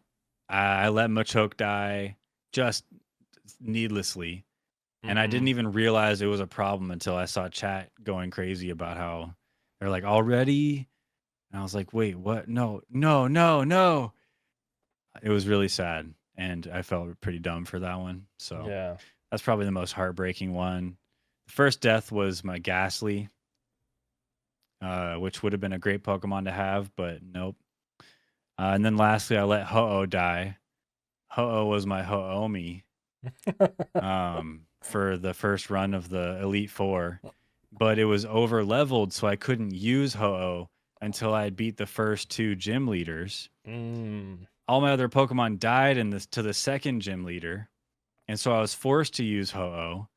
I let Machoke die just needlessly. And I didn't Mm-hmm. even realize it was a problem until I saw chat going crazy about how they're like, already? And I was like, wait, what? No, no, no, no. It was really sad. And I felt pretty dumb for that one. So Yeah. that's probably the most heartbreaking one. The first death was my Ghastly, which would have been a great Pokemon to have, but nope. And then lastly, I let Ho-Oh die. Ho-Oh was my Ho-Omi for the first run of the Elite Four, but it was over leveled, so I couldn't use Ho-Oh until I had beat the first two gym leaders. Mm. All my other Pokemon died to the second gym leader, and so I was forced to use Ho-Oh,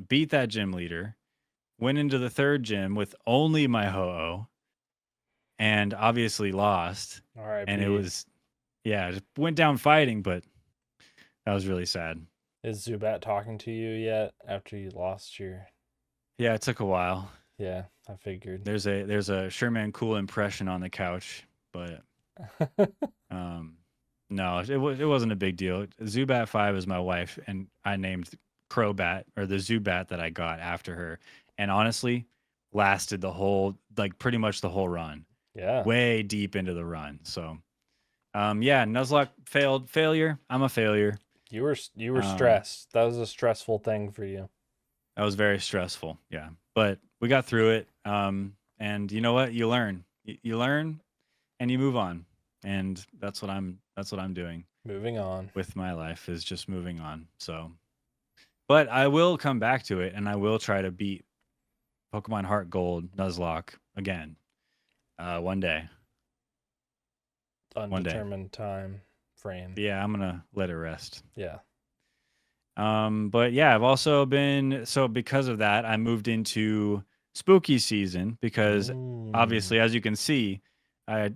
beat that gym leader, went into the third gym with only my Ho-Oh, and obviously lost. And it R.I.P. was, yeah, just went down fighting, but that was really sad. Is Zubat talking to you yet after you lost your? Yeah, it took a while. Yeah, I figured. There's a Sherman Cool impression on the couch, but um, no, it wasn't a big deal. Zubat 5 is my wife, and I named Crobat, or the Zubat that I got after her, and honestly, lasted the whole, like pretty much the whole run, Yeah. way deep into the run. So yeah, Nuzlocke failure. I'm a failure. You were Um, stressed. That was a stressful thing for you. that was very stressful. Yeah, but we got through it. And you know what? You learn. You learn and you move on. And that's what I'm doing Moving on. with my life, is just moving on. So, but I will come back to it, and I will try to beat Pokemon Heart Gold Nuzlocke again. One day. One day. Undetermined time frame. Yeah, I'm gonna let it rest. Yeah. But yeah, I've also been, so because of that, I moved into spooky season because Mm. obviously, as you can see, I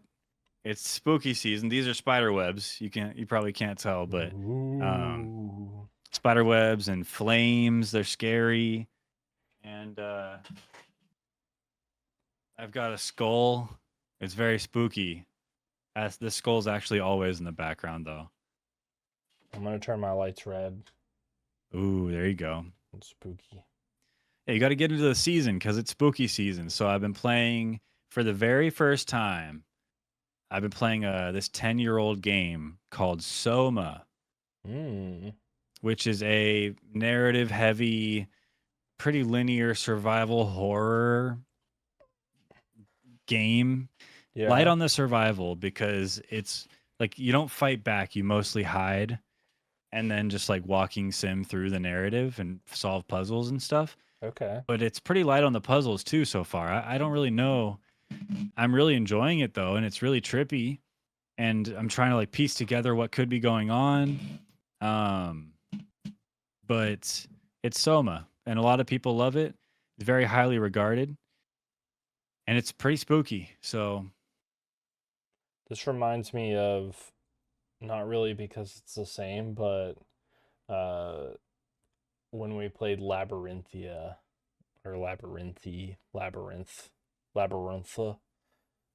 it's spooky season. These are spider webs. You probably can't tell, but um, Ooh. spider webs and flames. They're scary, and I've got a skull. It's very spooky. As the skull's actually always in the background, though. I'm gonna turn my lights red. Ooh, there you go. It's spooky. Yeah, you got to get into the season because it's spooky season. So I've been playing for the very first time. I've been playing this 10-year-old game called Soma, Mm. which is a narrative heavy, pretty linear survival horror game. Light Yeah. on the survival because it's like you don't fight back, you mostly hide and then just like walking sim through the narrative and solve puzzles and stuff. Okay. But it's pretty light on the puzzles too so far. I don't really know. I'm really enjoying it though, and it's really trippy. And I'm trying to like piece together what could be going on. Um, but it's Soma, and a lot of people love it. It's very highly regarded, and it's pretty spooky. So This reminds me of, not really because it's the same, but uh when we played Labyrinthia, or Labyrintha,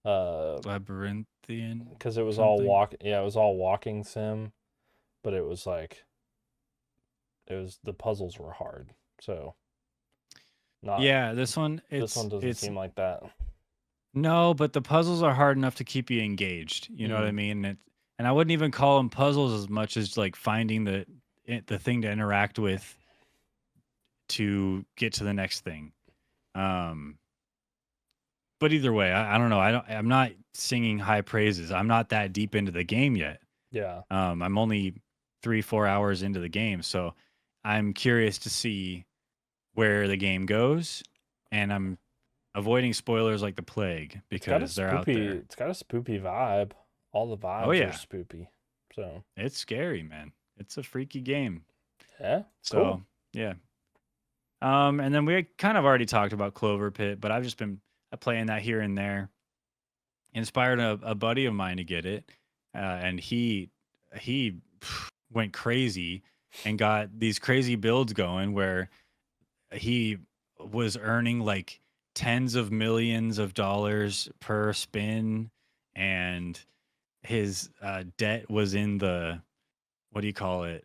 uh labyrinthian because it was all something. it was all walking sim, but it was like, the puzzles were hard. So Not Yeah, this one this one doesn't it's seem like that. no, but the puzzles are hard enough to keep you engaged. You know what I Mm, mean? And I wouldn't even call them puzzles as much as like finding the thing to interact with to get to the next thing. Um, but either way, I don't know. I'm not singing high praises. I'm not that deep into the game yet. yeah. I'm only 3-4 hours into the game, so I'm curious to see where the game goes, and I'm avoiding spoilers like the plague It's got a because they're out there. spoopy vibe. All the Oh vibes are yeah, spoopy. So, it's scary, man. It's a freaky game. yeah, cool. So yeah. And then we kind of already talked about Clover Pit, but I've just been playing that here and there. Inspired a buddy of mine to get it, and he went crazy and got these crazy builds going where he was earning like tens of millions of dollars per spin, and his debt was in the, what do you call it,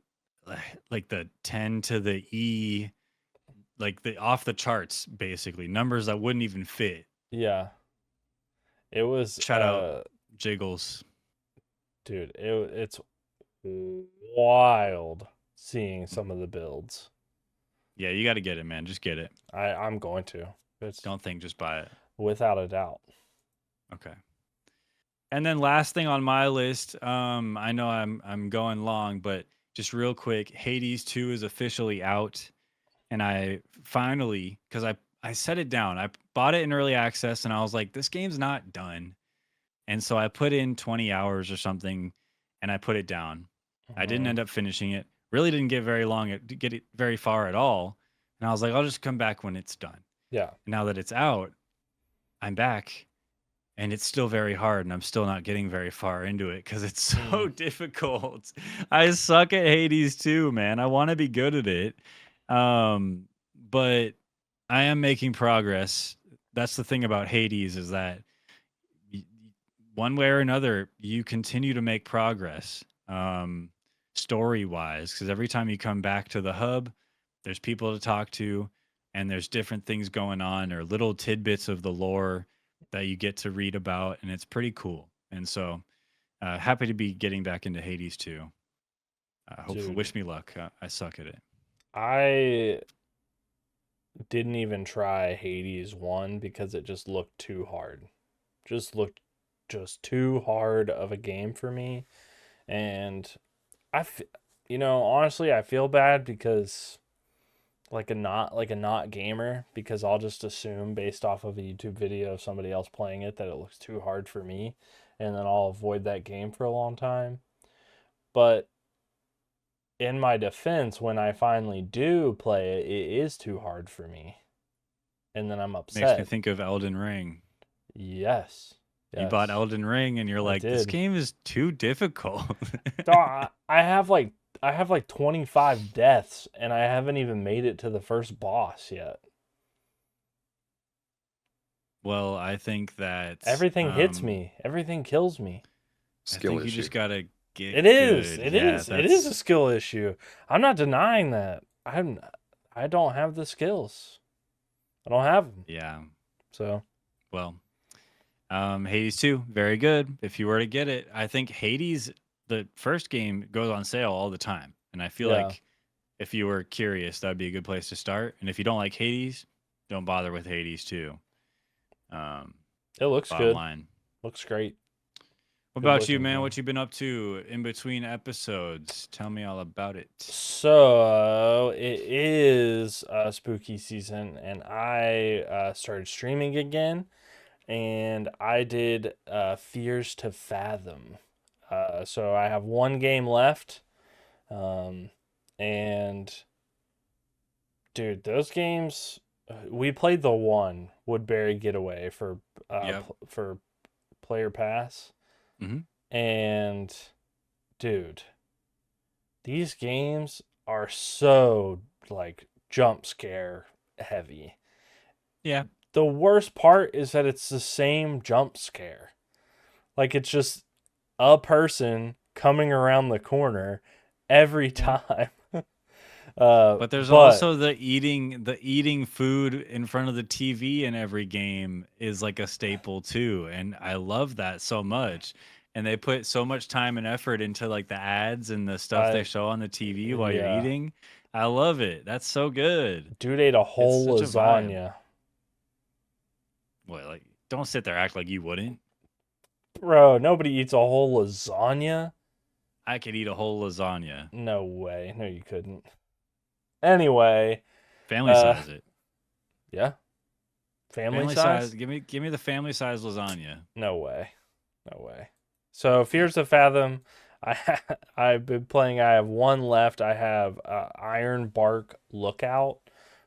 like the 10 to the e, like the off the charts, basically numbers that wouldn't even fit. Yeah. It was Shout out Jiggles. dude, it's wild seeing some of the builds. Yeah, you got to get it, man. Just get it. I'm going to. It's Don't think, just buy it. without a doubt. Okay. And then last thing on my list, I know I'm going long, but just real quick, Hades 2 is officially out, and I finally, because I set it down. I bought it in early access, and I was like, this game's not done. And so I put in 20 hours or something, and I put it down. I didn't Mhm. end up finishing it. Really didn't get very long, get it very far at all. And I was like, I'll just come back when it's done. Yeah. Now that it's out, I'm back, and it's still very hard, and I'm still not getting very far into it because it's so difficult. I suck at Hades too, man. I want to be good at it, but I am making progress. That's the thing about Hades, is that one way or another, you continue to make progress, story wise, because every time you come back to the hub, there's people to talk to, and there's different things going on or little tidbits of the lore that you get to read about, and it's pretty cool. And so, happy to be getting back into Hades too. Hopefully, Dude, wish me luck. I suck at it. I didn't even try Hades 1 because it just looked too hard. Just looked just too hard of a game for me. And honestly, I feel bad because like a not gamer, because I'll just assume based off of a YouTube video of somebody else playing it that it looks too hard for me, and then I'll avoid that game for a long time. But in my defense, when I finally do play it, it is too hard for me. And then I'm Makes me upset. think of Elden Ring. Yes. You bought Yes. Elden Ring, and you're I like, this did. game is too difficult. Dog, I have like 25 deaths and I haven't even made it to the first boss yet. Well, I think that Everything hits me. Everything kills me. I Skill think you issue. just gotta get It is. good. It Yeah, is. It is a that's skill issue. I'm not denying that. I don't have the skills. I don't have them. yeah. So, Well, Hades 2, very good. If you were to get it, I think Hades, the first game, goes on sale all the time, and I feel yeah. like if you were curious, that'd be a good place to start. And if you don't like Hades, don't bother with Hades 2. Um, It looks bottom good. line. Looks great. What Good about you, looking man? game. What you been up to in between episodes? Tell me all about it. So it is spooky season, and I started streaming again, and I did Fears to Fathom. So I have one game left, and dude, those games. We played the one Woodbury Getaway for Yep. for Player Pass, hmm and dude, these games are so like jump scare heavy. Yeah. The worst part is that it's the same jump scare. Like it's just a person coming around the corner every time. But there's But also the eating food in front of the TV in every game is like a staple too, and I love that so much. And they put so much time and effort into like the ads and the stuff they I show on the TV while you're yeah, eating. I love it. That's so good. dude ate a It's whole such a vibe. lasagna. What, like, don't sit there act like you wouldn't. Bro, nobody eats a whole lasagna. I could eat a whole lasagna. No way. No, you couldn't. Anyway, Family uh, size it. yeah, family Family size. size. Give me the family size lasagna. No way. No way. So Fears to Fathom, I've been playing. I have one left. I have Iron Bark Lookout.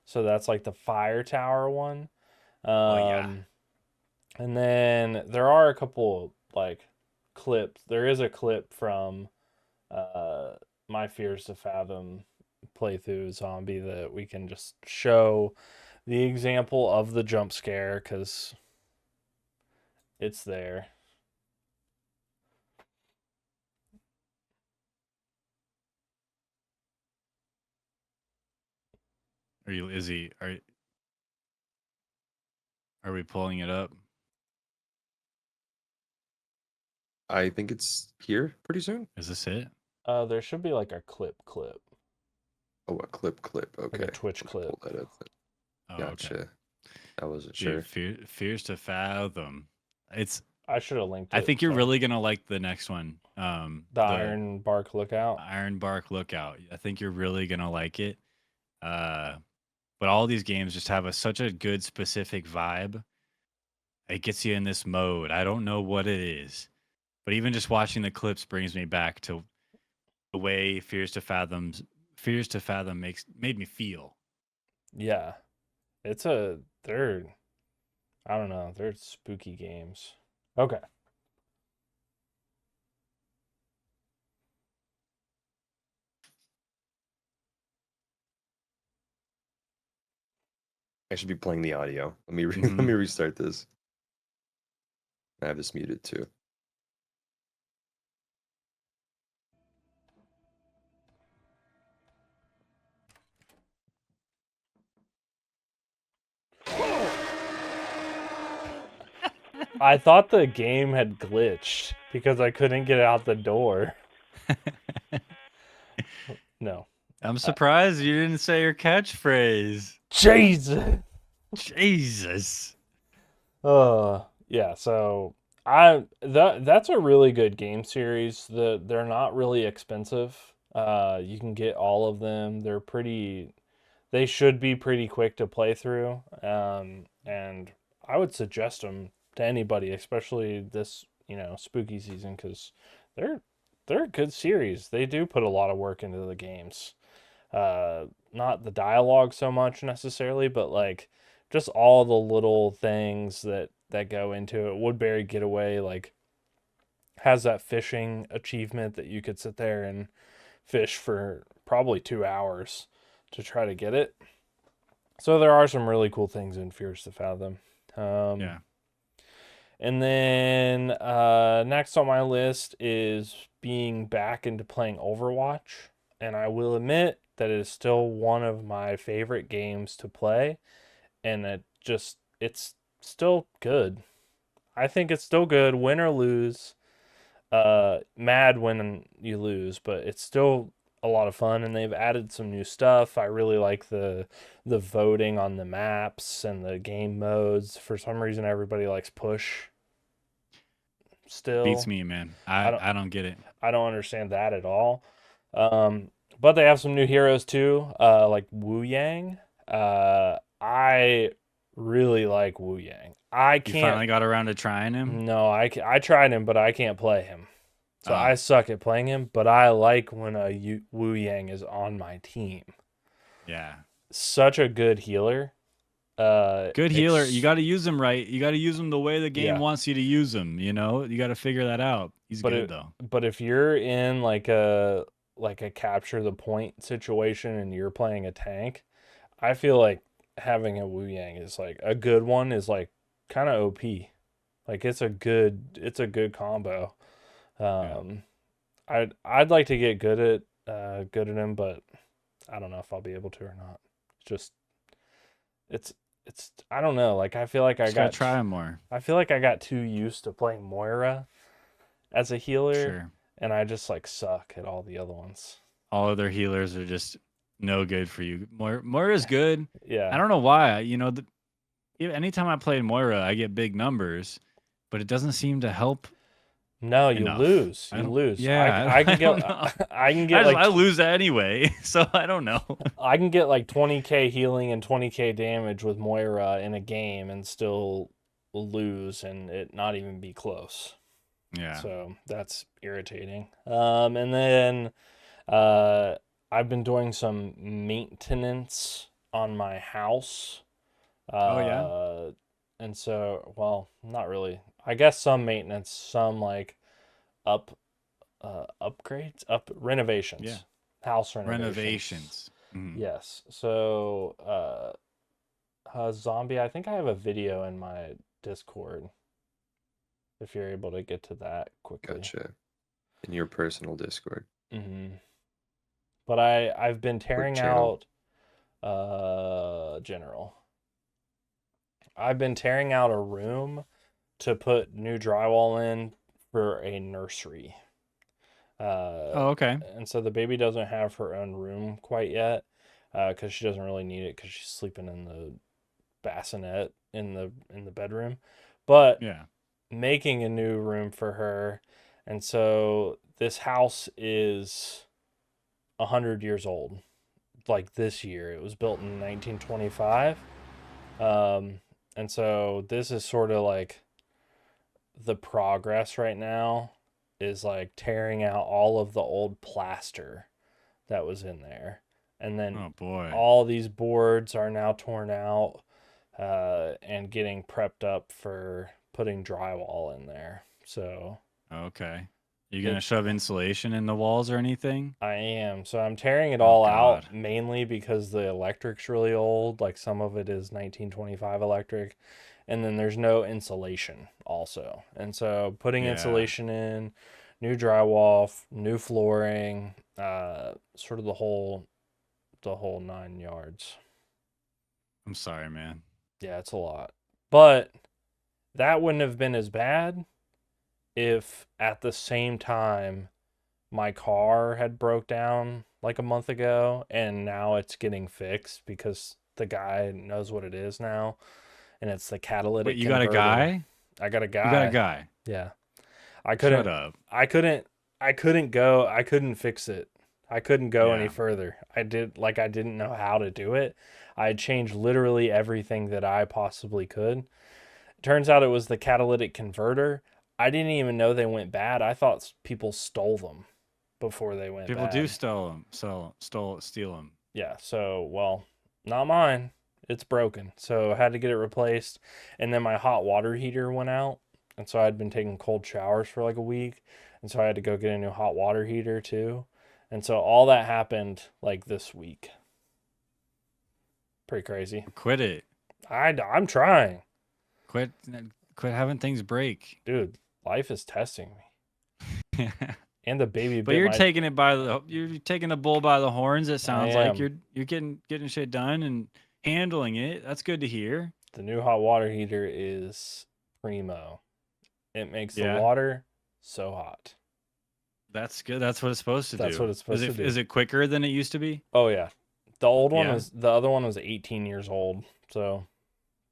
So that's like the fire tower one. Oh yeah. And then there are a couple like clips. There is a clip from uh my Fears to Fathom playthrough zombie that we can just show the example of the jump scare because it's there. Are you Izzy? Are we pulling it up? I think it's here pretty soon. Is this it? There should be like a clip, Oh, a clip. like Okay. a Twitch Let me clip. pull that up then. Oh, okay. Gotcha. I wasn't Dude, sure. Fears to Fathom. It's. I should have linked it. I think you're Sorry. really gonna like the next one. The Iron Bark Lookout. Iron Bark Lookout. I think you're really gonna like it. But all these games just have such a good specific vibe. It gets you in this mode. I don't know what it is, but even just watching the clips brings me back to the way Fears to Fathom made me feel. Yeah. They're I don't know, they're spooky games. Okay. I should be playing the audio. Let me let Mhm. me restart this. I have this muted too. I thought the game had glitched because I couldn't get out the door. No. I'm surprised you didn't say your catchphrase. Jesus. Jesus. Yeah, so that's a really good game series. They're not really expensive. You can get all of them. They should be pretty quick to play through. And I would suggest them to anybody, especially this, spooky season, because they're they're a good series. They do put a lot of work into the games. Not the dialogue so much necessarily, but like just all the little things that go into it. Woodbury Getaway like has that fishing achievement that you could sit there and fish for probably 2 hours to try to get it. So there are some really cool things in Fears to Fathom. Yeah. And then next on my list is being back into playing Overwatch. And I will admit that it is still one of my favorite games to play. And it's still good. I think it's still good, win or lose. Mad when you lose, but it's still a lot of fun. And they've added some new stuff. I really like the voting on the maps and the game modes. For some reason, everybody likes push. Still Beats me, man. I don't get it. I don't understand that at all. But they have some new heroes too, like Wu Yang. I really like Wu Yang. I You can't. finally got around to trying him? No, I tried him, but I can't play him. So Oh. I suck at playing him. But I like when Wu Yang is on my team. Yeah. Such a good healer. Good healer. You got to use him right. You got to use him the way the game Yeah. wants you to use him. You got to figure that out. He's good though. But if you're in like a capture the point situation and you're playing a tank, I feel like having a Wu Yang is like a good one is like kind of OP. Like it's a good combo. I'd like to get good at him, but I don't know if I'll be able to or not. It's just it's I don't know. Like I feel like Just gotta try them more. I feel like I got too used to playing Moira as a healer, Sure. and I just like suck at all the other ones. All other healers are just no good for you. Moira's good. I Yeah. don't know why. Anytime I play Moira, I get big numbers, but it doesn't seem to help No, you enough. lose. I You don't. lose. Yeah, I can don't get know. I can get like I lose anyway, so I don't know. I can get like 20k healing and 20k damage with Moira in a game and still lose and it not even be close. Yeah. So that's irritating. And then I've been doing some maintenance on my house. Oh yeah. And so, well, not really. I guess some maintenance, some like up upgrades, up Yeah. renovations, house renovations. Renovations. Mhm. Yes. So, zombie, I think I have a video in my Discord if you're able to get to that quickly. Gotcha. In your personal Discord. But I've been tearing channel? out general. I've been tearing out a room to put new drywall in for a nursery. Oh, okay. And so the baby doesn't have her own room quite yet, because she doesn't really need it because she's sleeping in the bassinet in the bedroom. But Yeah. making a new room for her, and so this house is 100 years old. Like this year, it was built in 1925. And so this is sort of like the progress right now is like tearing out all of the old plaster that was in there. And then Oh boy. all these boards are now torn out and getting prepped up for putting drywall in there. So Okay. You gonna shove insulation in the walls or anything? I am. So I'm tearing it Oh all God. out mainly because the electric's really old. Like some of it is 1925 electric. And then there's no insulation also. And so putting Yeah. insulation in, new drywall, new flooring, sort of the whole 9 yards. I'm sorry, man. Yeah, it's a lot. But that wouldn't have been as bad if at the same time my car had broke down like a month ago and now it's getting fixed because the guy knows what it is now and it's the catalytic Wait, you got a converter. guy? I got a guy. You got a guy. Yeah. Shut up. I couldn't go. I couldn't fix it. I couldn't go any Yeah. further. I didn't know how to do it. I had changed literally everything that I possibly could. Turns out it was the catalytic converter. I didn't even know they went bad. I thought people stole them before they went People bad. do steal them. Steal them. Yeah, so, well, not mine. It's broken. So I had to get it replaced. And then my hot water heater went out. And so I'd been taking cold showers for like a week. And so I had to go get a new hot water heater too. And so all that happened like this week. Pretty crazy. Quit it. I'm trying. Quit having things break. Dude, life is testing me. And the baby But bit you're my... taking the bull by the horns. It sounds like am. you're getting shit done and handling it. That's good to hear. The new hot water heater is primo. It makes the Yeah. water so hot. That's good. That's what it's supposed to do. That's what it's supposed to do. Is it quicker than it used to be? Oh yeah. The Yeah. other one was 18 years old. So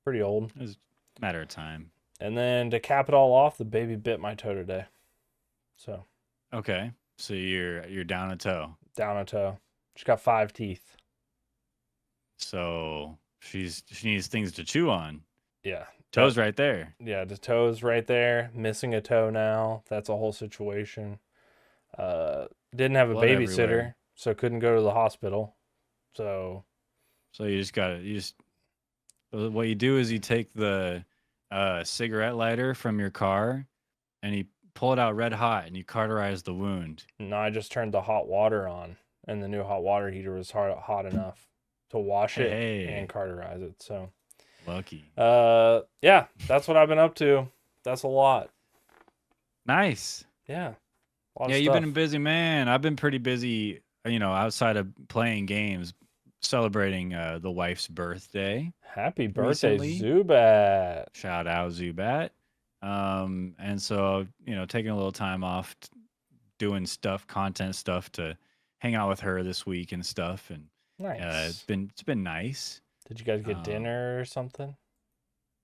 pretty old. It's a matter of time. And then to cap it all off, the baby bit my toe today. So Okay. So you're down a toe. down a toe. She's got 5 teeth. So she needs things to chew on. Yeah. Toes right there. Yeah, the toe's right there. Missing a toe now. That's a whole situation. Didn't have a Blood babysitter, everywhere. so couldn't go to the hospital. So what you do is you take the cigarette lighter from your car and you pull it out red hot and you cauterize the wound. no, I just turned the hot water on, and the new hot water heater was hot enough to wash it Hey. and cauterize it. So, Lucky. yeah, that's what I've been up to. That's a lot. Nice. Yeah. A lot Yeah, of you've been stuff. a busy man. I've been pretty busy outside of playing games, celebrating the wife's birthday Happy birthday, recently. Zubat. Shout out Zubat. And so, taking a little time off, doing content stuff to hang out with her this week and stuff. And Nice. it's been nice. Did you guys get Um, dinner or something?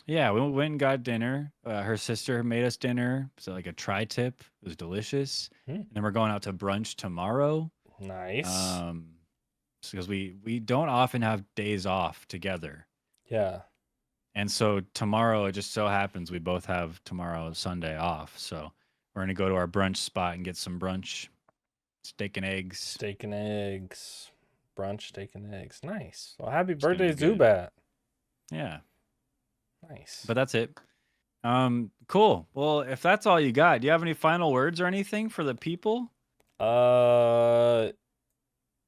yeah, we went and got dinner. Her sister made us dinner. So like a tri-tip. It was delicious. Hmm. And then we're going out to brunch tomorrow. Nice. Because we don't often have days off together. Yeah. And so tomorrow, it just so happens we both have tomorrow Sunday off. So we're gonna go to our brunch spot and get some brunch, steak and eggs. Steak and eggs. Brunch, steak and eggs. Nice. Well, happy It's gonna birthday, be good. Zubat. Yeah, Nice. but that's it. Cool. Well, if that's all you got, do you have any final words or anything for the people?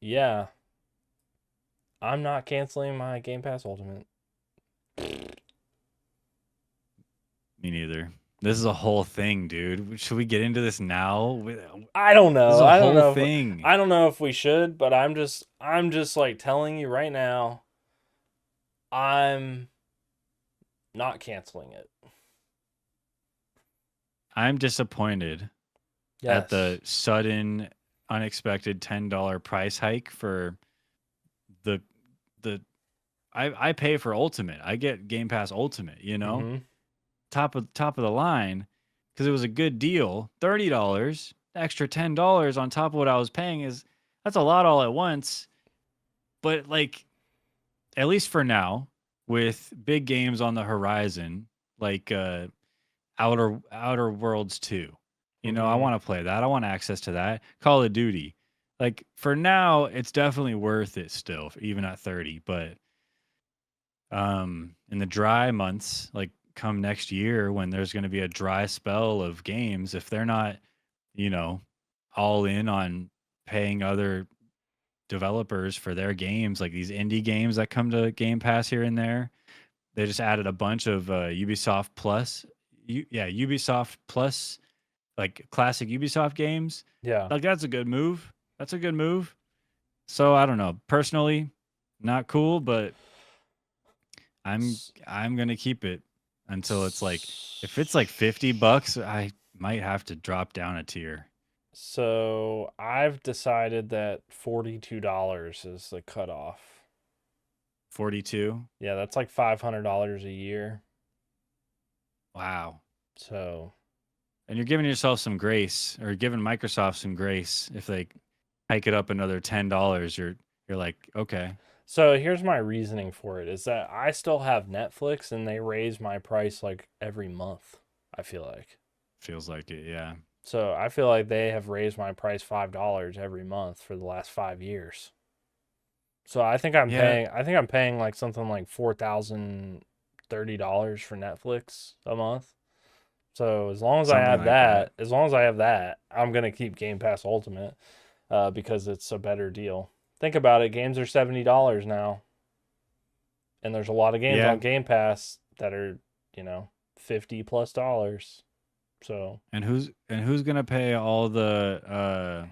Yeah. I'm not canceling my Game Pass Ultimate. Me neither. This is a whole thing, dude. Should we get into this now? I don't know. This is a I don't know whole if thing. I don't know if we should, but I'm just like telling you right now, I'm not canceling it. I'm disappointed at the sudden, unexpected $10 price hike for the I pay for Ultimate. I get Game Pass Ultimate, Mhm. top of the line, because it was a good deal. $30, extra $10 on top of what I was paying that's a lot all at once. But like, at least for now, with big games on the horizon, like Outer Worlds 2. I Mhm. want to play that. I want access to that. Call of Duty. Like for now, it's definitely worth it still, even at 30. But in the dry months, like come next year when there's going to be a dry spell of games, if they're not, you know, all in on paying other developers for their games, like these indie games that come to Game Pass here and there, they just added a bunch of Ubisoft Plus, Ubisoft Plus, like classic Ubisoft games. Yeah. Like that's a good move. That's a good move. So I don't know. Personally, not cool, but I'm gonna keep it until it's like, if it's like $50, I might have to drop down a tier. So I've decided that $42 is the cutoff. 42. Yeah, that's like $500 a year. Wow. So And you're giving yourself some grace, or giving Microsoft some grace if they hike it up another $10. You're like, okay. So here's my reasoning for it is that I still have Netflix and they raise my price like every month, I feel like. Feels like it, yeah. So I feel like they have raised my price $5 every month for the last 5 years. So I think I'm paying like something like $4,030 for Netflix a month. So as long as I Something have like that, that. I'm gonna keep Game Pass Ultimate because it's a better deal. Think about it, games are $70 now. And there's a lot of games Yeah. on Game Pass that are, $50+. So And who's gonna pay all the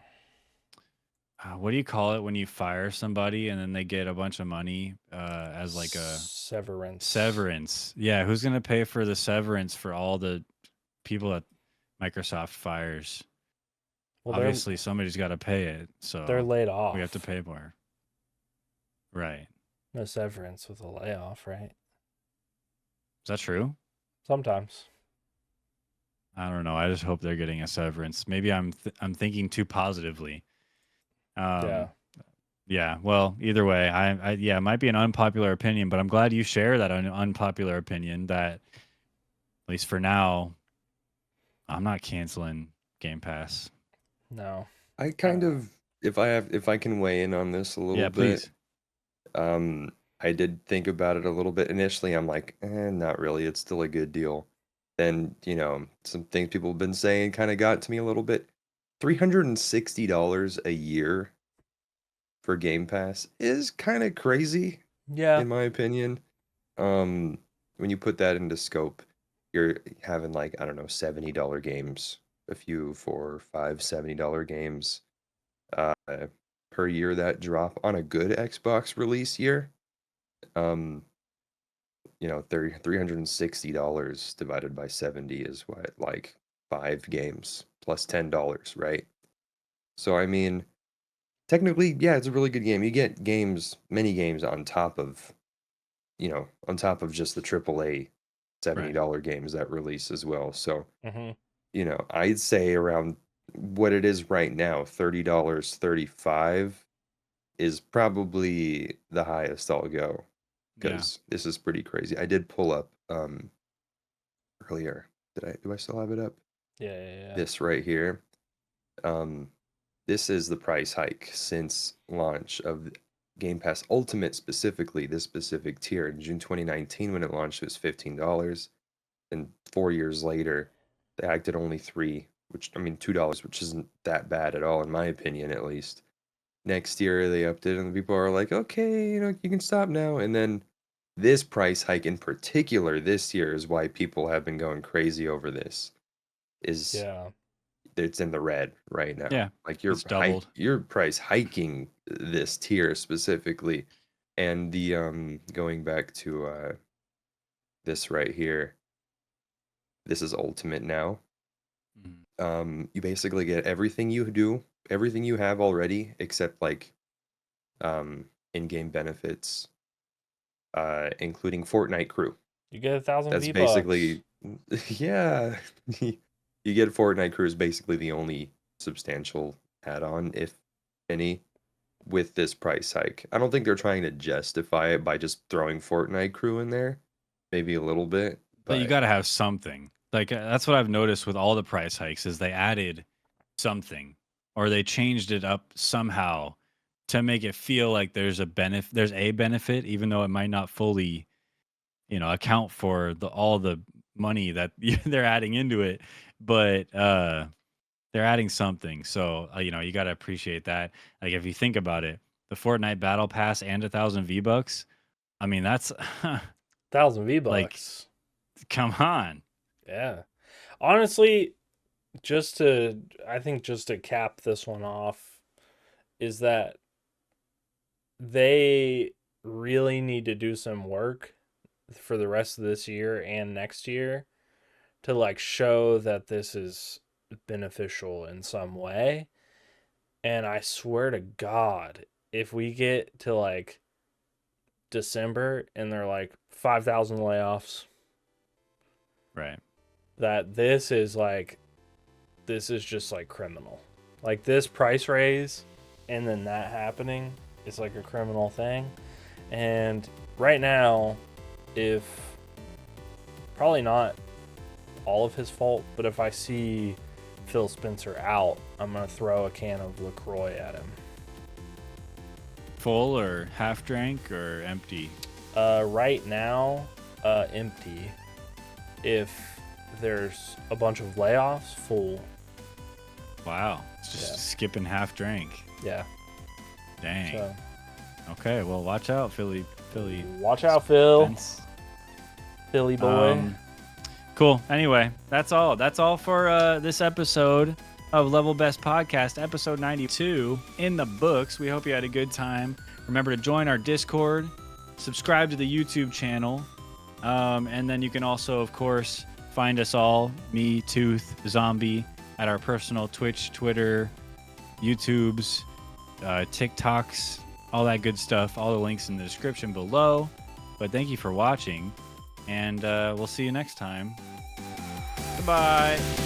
what do you call it when you fire somebody and then they get a bunch of money as like a severance? Yeah, who's gonna pay for the severance for all the people that Microsoft fires? Well, obviously somebody's got to pay it, so they're laid off. We have to pay more. Right. No severance with a layoff, right? Is that true? Sometimes. I don't know. I just hope they're getting a severance. Maybe I'm thinking too positively. Yeah. Yeah. Well, either way, yeah, it might be an unpopular opinion, but I'm glad you share that unpopular opinion that, at least for now, I'm not canceling Game Pass. No. I kind of, if I can weigh in on this a little bit. Please. I did think about it a little bit. Initially, I'm like, not really. It's still a good deal. Then, some things people have been saying kind of got to me a little bit. $360 a year for Game Pass is kind of crazy, Yeah. in my opinion. When you put that into scope, you're having like, I don't know, $70 games, a few $4, $5, $70 games. per year that drop on a good Xbox release year. Um, $360 divided by 70 is what, like 5 games plus $10, right? So I mean, technically, yeah, it's a really good game. You get many games on top of, on top of just the AAA $70 games that release as well. So, Mm-hmm. I'd say around what it is right now, $30, 35 is probably the highest I'll go Yeah. because this is pretty crazy. I did pull up earlier. Do I still have it up? Yeah. This right here. Um this is the price hike since launch of Game Pass Ultimate, specifically this specific tier. In June 2019 when it launched, it was $15. And 4 years later, they hiked it only $2, which isn't that bad at all in my opinion, at least. Next year they upped it and people are like, okay, you can stop now. And then this price hike in particular this year is why people have been going crazy over this. Is Yeah. It's in the red right now. Yeah. Like It's doubled. you're price hiking this tier specifically. And the going back to this right here, this is ultimate now. You basically get everything everything you have already, except like in-game benefits, including Fortnite crew. You get 1,000 That's V-Bucks. basically, yeah. You get Fortnite crew is basically the only substantial add-on, if any, with this price hike. I don't think they're trying to justify it by just throwing Fortnite crew in there. Maybe a little bit, But you but got to have something. Like that's what I've noticed with all the price hikes is they added something or they changed it up somehow to make it feel like there's a benefit even though it might not fully, account for all the money that they're adding into it, but they're adding something. So, you got to appreciate that. Like if you think about it, the Fortnite battle pass and 1,000 V-Bucks, I mean that's 1,000 like V-Bucks. come on. Yeah. Honestly, I think just to cap this one off, is that they really need to do some work for the rest of this year and next year to like show that this is beneficial in some way. And I swear to God, if we get to like December and they're like 5,000 layoffs, Right. that this is just like criminal. Like this price raise and then that happening is like a criminal thing. And right now, if probably not all of his fault, but if I see Phil Spencer out, I'm gonna throw a can of LaCroix at him. Full or half drank or empty? Right now, empty. If there's a bunch of layoffs, full. Wow. It's just skipping half drink. Yeah. Dang. So, Okay, well watch out, Philly. watch out, Phil. Spence. Philly boy. Cool. Anyway, that's all. That's all for this episode of Level Best Podcast, episode 92 in the books. We hope you had a good time. Remember to join our Discord, subscribe to the YouTube channel, and then you can also, of course, find us all, me, Tooth, Zombie, at our personal Twitch, Twitter, YouTubes, TikToks, all that good stuff. All the links in the description below. But thank you for watching, and we'll see you next time. Goodbye.